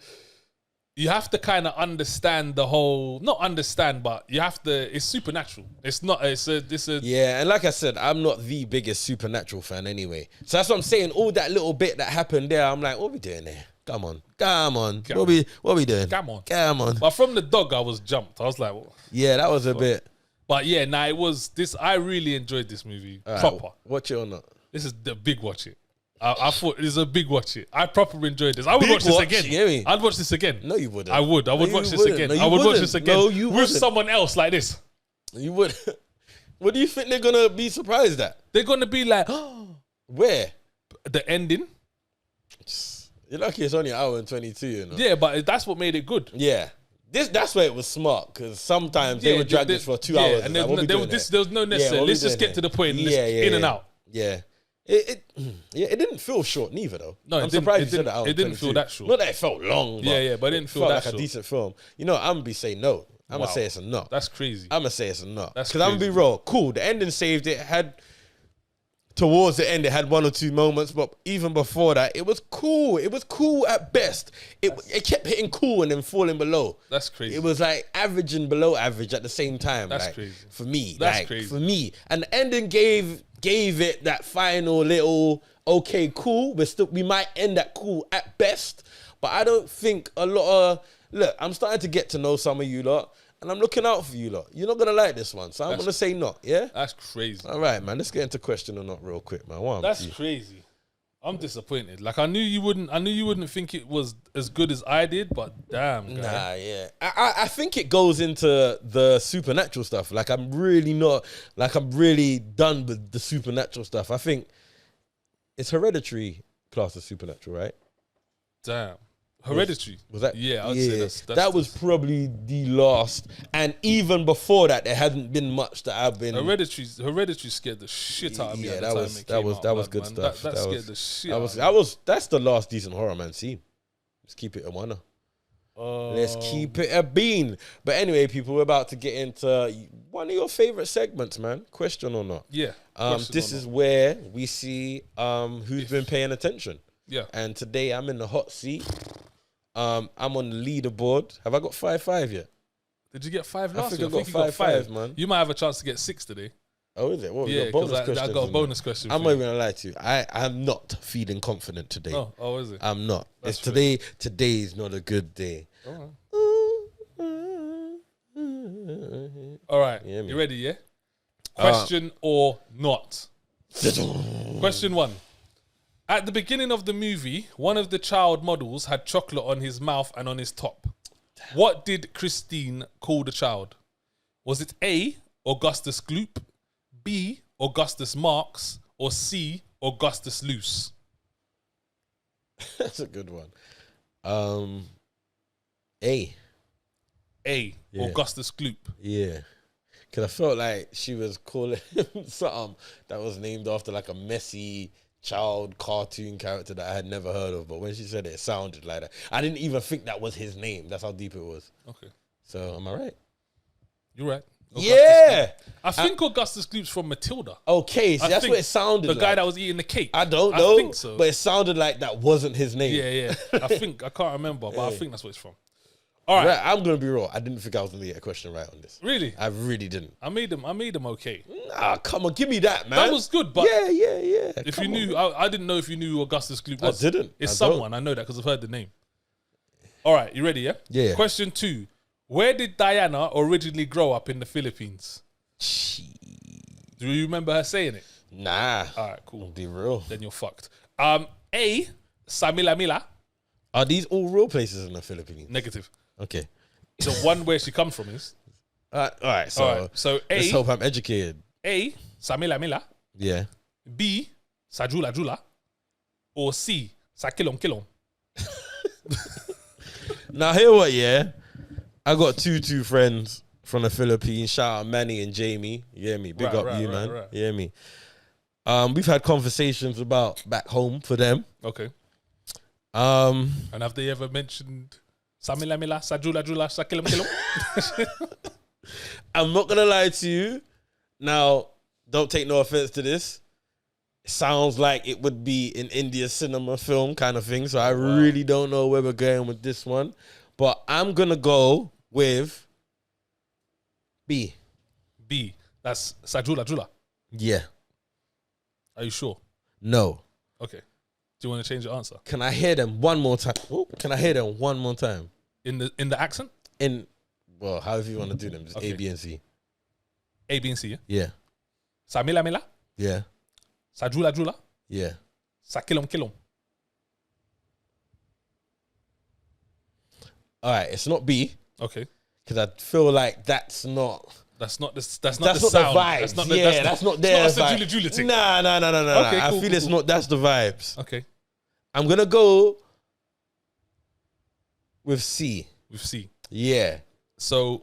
you have to kind of understand the whole. Not understand, but you have to. It's supernatural. It's not. It's a. Yeah, and like I said, I'm not the biggest Supernatural fan anyway. So that's what I'm saying. All that little bit that happened there, I'm like, what we doing there? Come on. What we doing? Come on. But from the dog, I was jumped. I was like, what? Yeah, that was a bit. But yeah, it was this. I really enjoyed this movie. All proper. Right, watch it or not? This is the big watch it. I thought it is a big watch it. I properly enjoyed this. I would watch this again. I'd watch this again. No, you wouldn't. I would watch this again. I would watch this again. No, you with someone else like this. You would. What do you think they're gonna be surprised at? They're gonna be like, where? The ending. You're lucky it's only an hour and 22. You know? Yeah, but that's what made it good. Yeah. That's where it was smart, because sometimes they would drag this for 2 hours. And there was no necessary. Let's just get to the point. In and out. Yeah. It didn't feel short neither though. No, I'm surprised you said that. It didn't feel that short. Not that it felt long. But but it didn't feel that that like short. a decent film. You know, I'm gonna be saying no. I'm gonna say it's a no. That's crazy. I'm gonna say it's a no. That's because I'm gonna be real. Cool. The ending saved it. Towards the end, it had one or two moments, but even before that, it was cool. It was cool at best. It kept hitting cool and then falling below. That's crazy. It was like average and below average at the same time. That's like, crazy. For me. That's crazy. For me. And the ending gave it that final little, okay, cool. We might end at cool at best, but I don't think a lot of... Look, I'm starting to get to know some of you lot, and I'm looking out for you lot. You're not going to like this one, so I'm going to say not, yeah? That's crazy. All right, man. Let's get into question or not real quick, man. That's crazy. I'm disappointed. Like, I knew you wouldn't think it was as good as I did, but damn, guy. Nah, yeah. I think it goes into the supernatural stuff. Like, I'm really done with the supernatural stuff. I think it's Hereditary class as supernatural, right? Damn. Hereditary. Was that? Yeah, I would say that's that was probably the last. And even before that, there hadn't been much that I've been... Hereditary scared the shit out of me at the time it came out. That was good stuff. That scared the shit out of me. That's the last decent horror man seen. Let's keep it a one. Let's keep it a bean. But anyway, people, we're about to get into one of your favorite segments, man. Question or not? Yeah. This is where we see who's been paying attention. Yeah. And today I'm in the hot seat. I'm on the leaderboard. Have I got 5-5 yet? Did you get 5 last week? I think I got 5-5, man. You might have a chance to get 6 today. Oh, is it? What, yeah, because I got a bonus question. I'm not even gonna lie to you. I'm not feeling confident today. Oh, is it? I'm not. It's today. Today's not a good day. All right. You ready? Yeah. Question or not? Question 1. At the beginning of the movie, one of the child models had chocolate on his mouth and on his top. What did Christine call the child? Was it A, Augustus Gloop, B, Augustus Marks, or C, Augustus Loose? That's a good one. A, Augustus Gloop. Yeah. Because I felt like she was calling him something that was named after like a messy child cartoon character that I had never heard of, but when she said it sounded like that. I didn't even think that was his name. That's how deep it was. Okay. So, am I right? You're right. Yeah! I think Augustus Gloop's from Matilda. Okay, so that's what it sounded like. The guy that was eating the cake. I don't know. I think so. But it sounded like that wasn't his name. Yeah. I can't remember, but I think that's what it's from. All right. I'm going to be real. I didn't think I was going to get a question right on this. Really? I really didn't. I made them okay. Nah, come on. Give me that, man. That was good, but... Yeah. If you knew... I didn't know if you knew who Augustus Gloop was. I didn't. It's someone. I know that because I've heard the name. All right. You ready, yeah? Yeah. Question 2. Where did Diana originally grow up in the Philippines? Do you remember her saying it? Nah. All right, cool. Be real. Then you're fucked. A, Samilamila. Are these all real places in the Philippines? Negative. Okay. The one where she comes from is. All right. So A. Let's hope I'm educated. A. Samilamila. Yeah. B. Sajula Jula. Or C. Sakilom Kilom. Now, hear what, yeah? I got two friends from the Philippines. Shout out Manny and Jamie. You hear me? Big up you, man. Right. You hear me? We've had conversations about back home for them. Okay. And have they ever mentioned Samila Mila, Sajula Jula, Sakilam Kilum? I'm not gonna lie to you. Now, don't take no offense to this. It sounds like it would be an India cinema film kind of thing. So I really don't know where we're going with this one. But I'm gonna go with B. B. That's Sajula Jula. Yeah. Are you sure? No. Okay. Do you want to change your answer? Can I hear them one more time? Ooh, can I hear them one more time? In the accent? Well, however you want to do them. Just A, B, and C. A, B, and C, yeah? Yeah. Samila Mila? Yeah. Sajula Jula? Yeah. Sakilom Kilom? All right, it's not B. Okay. Because I feel like that's not the sound. That's not the vibes. That's not their It's not a Jula Jula thing. Nah. Okay, I cool, feel cool, it's cool. not. That's the vibes. Okay. I'm gonna go with C. With C. Yeah. So,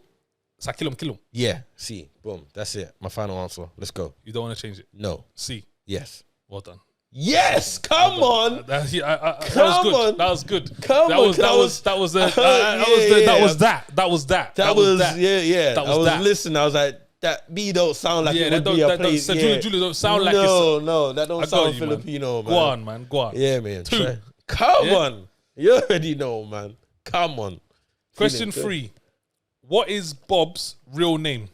Sakilom Kilom. Yeah. C. Boom. That's it. My final answer. Let's go. You don't want to change it. No. C. Yes. Well done. Yes. Come on. That was good. Come on. That was good. Come on. That was that. That was that. Listening. I was like, that B don't sound like it would be a place. Julie don't sound like No, that don't I got sound you, Filipino, man. Go on, man. Go on. Yeah, man. 2. Come Yeah. on. You already know, man. Come on. Question Feeling 3. What is Bob's real name?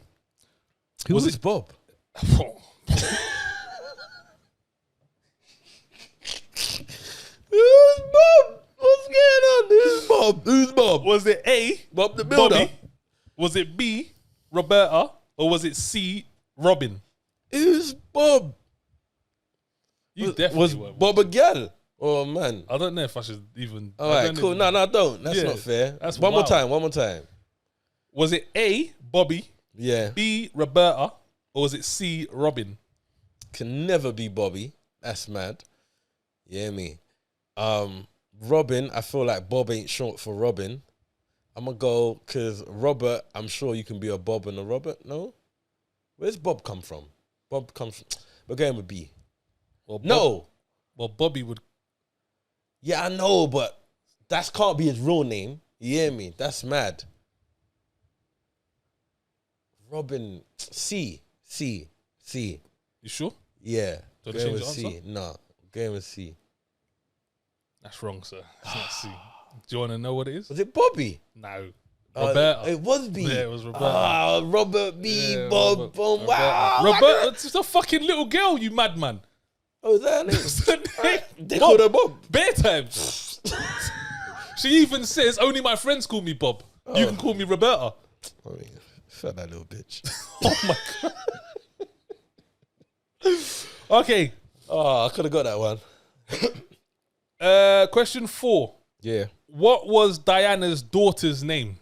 Who was Bob? Who's Bob? What's going on? Who's Bob? Was it A, Bob the Builder? Bobby? Was it B, Roberta? Or was it C, Robin? Who's Bob? You definitely Was were. Bob a girl? Oh, man. I don't know if I should even. All right, cool. No, don't. That's not fair. That's One more wild. time. Was it A, Bobby? Yeah. B, Roberta? Or was it C, Robin? Can never be Bobby. That's mad. Yeah, me. Robin, I feel like Bob ain't short for Robin. I'm going to go because Robert, I'm sure you can be a Bob and a Robert. No? Where's Bob come from? Bob comes from... We're going with B. Well, No. Well, Bobby would... Yeah, I know, but that can't be his real name. You hear me? That's mad. Robin, C. You sure? Yeah. Do you Going change with your C. answer? No. Going with C. That's wrong, sir. It's not C. Do you want to know what it is? Was it Bobby? No. Roberta. It was B. Yeah, it was Roberta. Robert B. Yeah, Bob. Robert. Boom. Wow. Roberta, it's a fucking little girl, you madman. Oh, is that her name? They Bob. called her Bob. Bare times. She even says, only my friends call me Bob. You can call me Roberta. I mean, felt that little bitch. Oh my God. Okay. Oh, I could have got that one. Question 4. Yeah. What was Diana's daughter's name?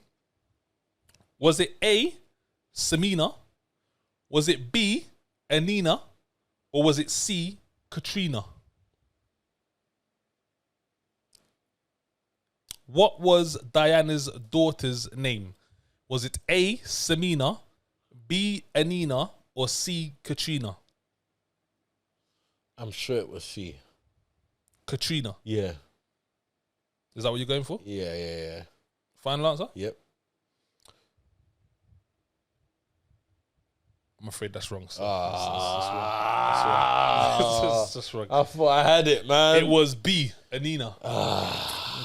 Was it A, Samina? Was it B, Anina? Or was it C, Katrina? What was Diana's daughter's name? Was it A, Samina, B, Anina, or C, Katrina? I'm sure it was C. Katrina. Yeah. Is that what you're going for? Yeah. Final answer? Yep. I'm afraid that's wrong, sir. That's wrong. I thought I had it, man. It was B, Anina.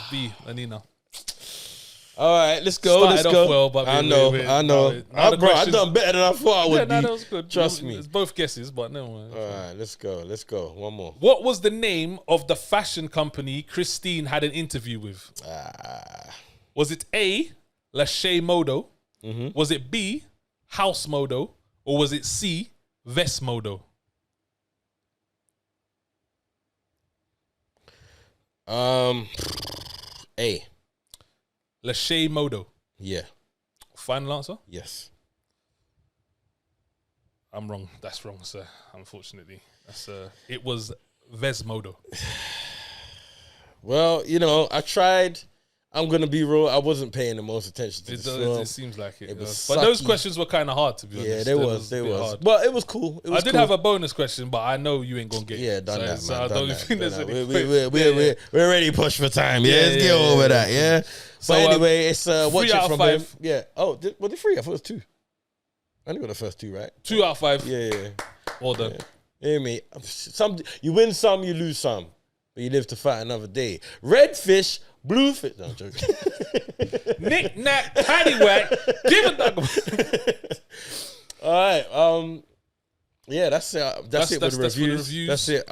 B, Anina. All right, let's go. Started off well, but I know. Bro, I done better than I thought I would be. Yeah, that was good. Trust me. It's both guesses, but no. All right, let's go. One more. What was the name of the fashion company Christine had an interview with? Was it A, Lachey Modo? Mm-hmm. Was it B, House Modo? Or was it C, Vest Modo? A. Lachey Modo. Yeah. Final answer? Yes. I'm wrong. That's wrong, sir. Unfortunately, it was Vest Modo. Well, I tried I'm gonna be real. I wasn't paying the most attention to the film. It seems like it. was but those sucky. questions were kind of hard to be honest. Yeah, they was. Hard. But it was cool. It was I did have a bonus question, but I know you ain't gonna get. Yeah, it. done that, So man. I don't think there's any. We're already pushed for time. Yeah, let's get over that. Yeah. So, But anyway, it's watch 3 it out of from 5. him. Yeah. Oh, was it 3? I thought it was 2. I only got the first 2 right. 2 out of 5. Yeah. Well done. Hear me. You win some, you lose some, but you live to fight another day. Red fish, blue fish. No, I'm joking. Knick knack, paddywhack. Give it that. All right. Yeah, that's it. That's it with the reviews. That's it.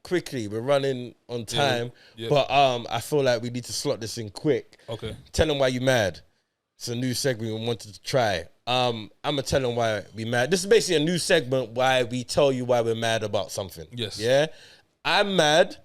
Quickly, we're running on time, but I feel like we need to slot this in quick. Okay. Tell them why you mad. It's a new segment we wanted to try. I'm gonna tell them why we mad. This is basically a new segment why we tell you why we're mad about something. Yes. Yeah. I'm mad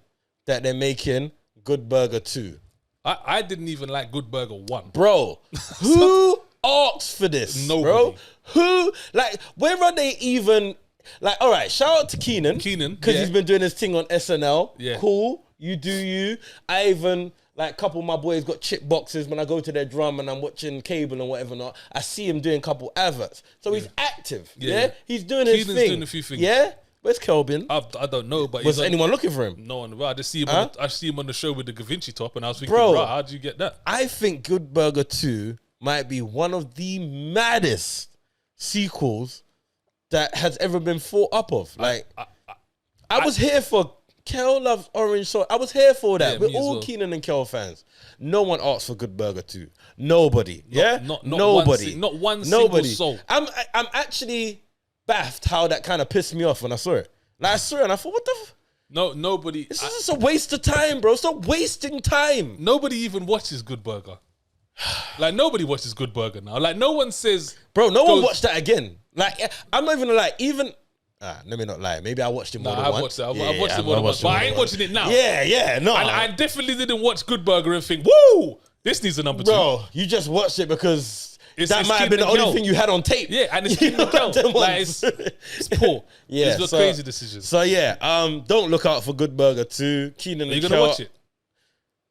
that they're making Good Burger 2. I didn't even like Good Burger 1. Bro, who asked for this? Nobody. Bro? Who? Like, where are they even? Like, all right, shout out to Keenan. Because he's been doing his thing on SNL. Yeah. Cool. You do you. I even, like, a couple of my boys got chip boxes when I go to their drum and I'm watching cable and whatever not. I see him doing a couple adverts. So he's active. Yeah. He's doing his thing. Doing a few things. Yeah. Where's Kelvin? I don't know, but Was anyone looking for him? No one. I just see him. I see him on the show with the Da Vinci top, and I was thinking, Bro, bro, how'd you get that? I think Good Burger 2 might be one of the maddest sequels that has ever been thought up of. Like, I was here for Kel loves orange sauce. I was here for that. We're all Keenan and Kel fans. No one asked for Good Burger 2. Nobody. Nobody. Not one single soul. I'm actually baffed how that kind of pissed me off when I saw it. Like, I saw it and I thought, what the nobody. This is just a waste of time, bro. Stop wasting time. Nobody even watches Good Burger. Like, nobody watches Good Burger now. Like, no one says... Bro, no one watched that again. Like, I'm not even gonna lie. Even... let me not lie. Maybe I watched it more than once. I've watched it more than once. But I ain't watching it now. Yeah, no. And I definitely didn't watch Good Burger and think, woo, this needs a number 2. Bro, you just watched it because... that might have been the only thing you had on tape. Yeah, and it's Keenan Kel. Like, it's poor. Yeah, it's a crazy decision. So yeah, don't look out for Good Burger 2. Keenan and Kel. Are you gonna watch it?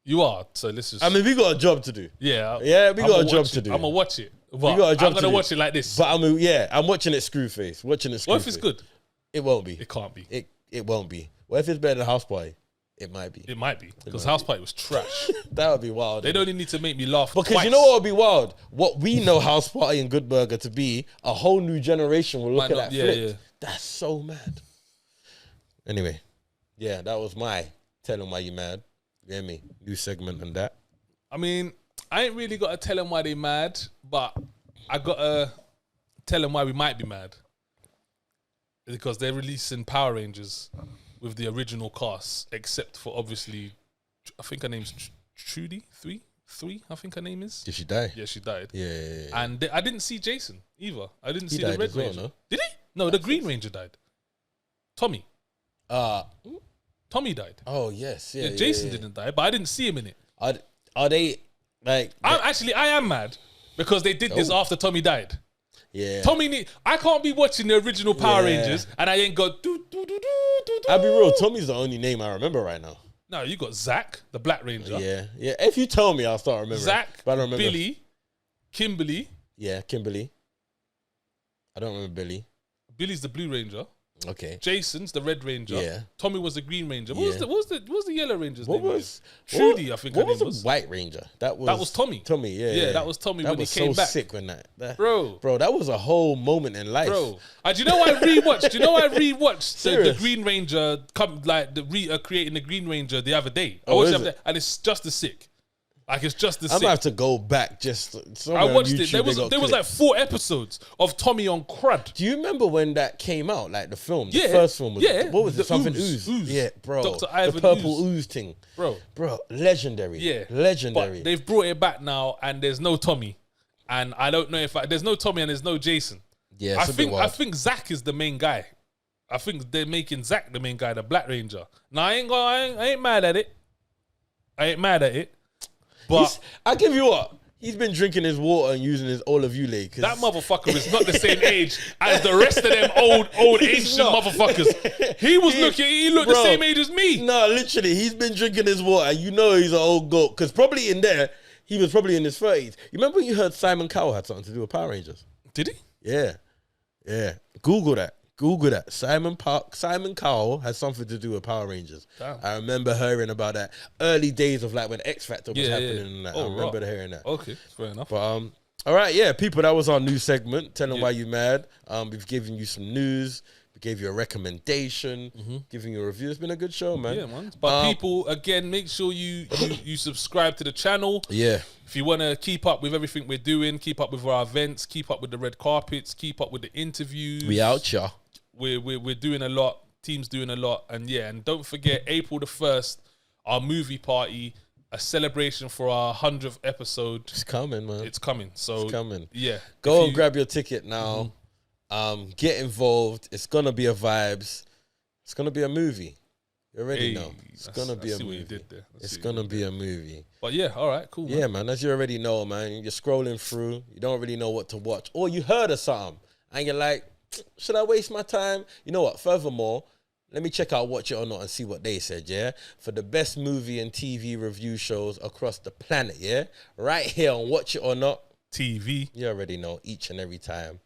You are. So let's just. I mean, we got a job to do. Yeah, we got a job to do. I'm gonna watch it. We got a job I'm gonna watch it like this. But I'm watching it screwface. Watching it screwface. What if it's good? It won't be. It can't be. It won't be. What if it's better than House Party? It might be. It might be because House Party was trash. That would be wild. They don't even need to make me laugh. Because twice. you know what would be wild? What we know House Party and Good Burger to be, a whole new generation will look at that flick. Yeah. That's so mad. Anyway, yeah, that was my tell them why you mad. You hear me? New segment and that. I mean, I ain't really got to tell them why they mad, but I got to tell them why we might be mad. Because they're releasing Power Rangers with the original cast, except for obviously, I think her name's Trudy. Three, I think her name is. Did she die? Yeah, she died. Yeah. And I didn't see Jason either. I didn't see the died Red as well, Ranger. no? Did he? No, the Green Ranger died. Tommy died. Oh yes, yeah. Jason didn't die, but I didn't see him in it. Are they like? I am mad because they did this after Tommy died. Yeah. I can't be watching the original Power Rangers and I ain't got do. I'll be real. Tommy's the only name I remember right now. No, you got Zach, the Black Ranger. Yeah. If you tell me, I'll start remembering. Zach, but I don't remember. Billy, Kimberly. Yeah, Kimberly. I don't remember Billy. Billy's the Blue Ranger. Okay. Jason's the Red Ranger. Yeah. Tommy was the Green Ranger. What was the Yellow Ranger's name? Trudy, I think. What was the White Ranger? That was Tommy. Tommy, yeah. Yeah, that was Tommy when he came back. That was so sick when that. Bro, that was a whole moment in life. Bro, do you know I rewatched? The Green Ranger creating the Green Ranger the other day. I watched it and it's just as sick. Like, it's just the same. I'm gonna have to go back just somewhere. I watched on YouTube, it. There was like 4 episodes of Tommy on crud. Do you remember when that came out? Like the film, the first film was what was it? Something ooze. Yeah, bro. Dr. Ivan the purple ooze thing. Bro, legendary. Yeah, legendary. But they've brought it back now, and there's no Tommy, and I don't know if there's no Tommy and there's no Jason. Yeah, I think Zach is the main guy. I think they're making Zach the main guy, the Black Ranger. Now I ain't mad at it. But I give you what, he's been drinking his water and using his all of you lay. That motherfucker is not the same age as the rest of them old ancient motherfuckers. He looked the same age as me. No, literally, he's been drinking his water. You know he's an old goat because probably in there he was probably in his 30s. You remember when you heard Simon Cowell had something to do with Power Rangers? Did he? Yeah. Google that. Simon Cowell has something to do with Power Rangers. Damn. I remember hearing about that early days of like when X Factor was happening and that. I remember hearing that. Okay, fair enough. But all right, yeah, people, that was our new segment. Tell them why you mad. We've given you some news. We gave you a recommendation, giving you a review. It's been a good show, man. Yeah, man. But people, again, make sure you subscribe to the channel. Yeah. If you want to keep up with everything we're doing, keep up with our events, keep up with the red carpets, keep up with the interviews. We out, y'all. We're doing a lot. Team's doing a lot. And yeah, and don't forget, April the 1st, our movie party, a celebration for our 100th episode. It's coming, man. It's coming. So it's coming. Yeah. Go and grab your ticket now. Get involved. It's gonna be a vibes. It's gonna be a movie. You already know. It's gonna be a movie. It's gonna be a movie. But yeah, all right, cool. Man. Yeah, man. As you already know, man. You're scrolling through. You don't really know what to watch, or you heard of something and you're like, should I waste my time? You know what? Furthermore, let me check out Watch It or Not and see what they said, yeah? For the best movie and TV review shows across the planet, yeah? Right here on Watch It or Not TV. You already know, each and every time.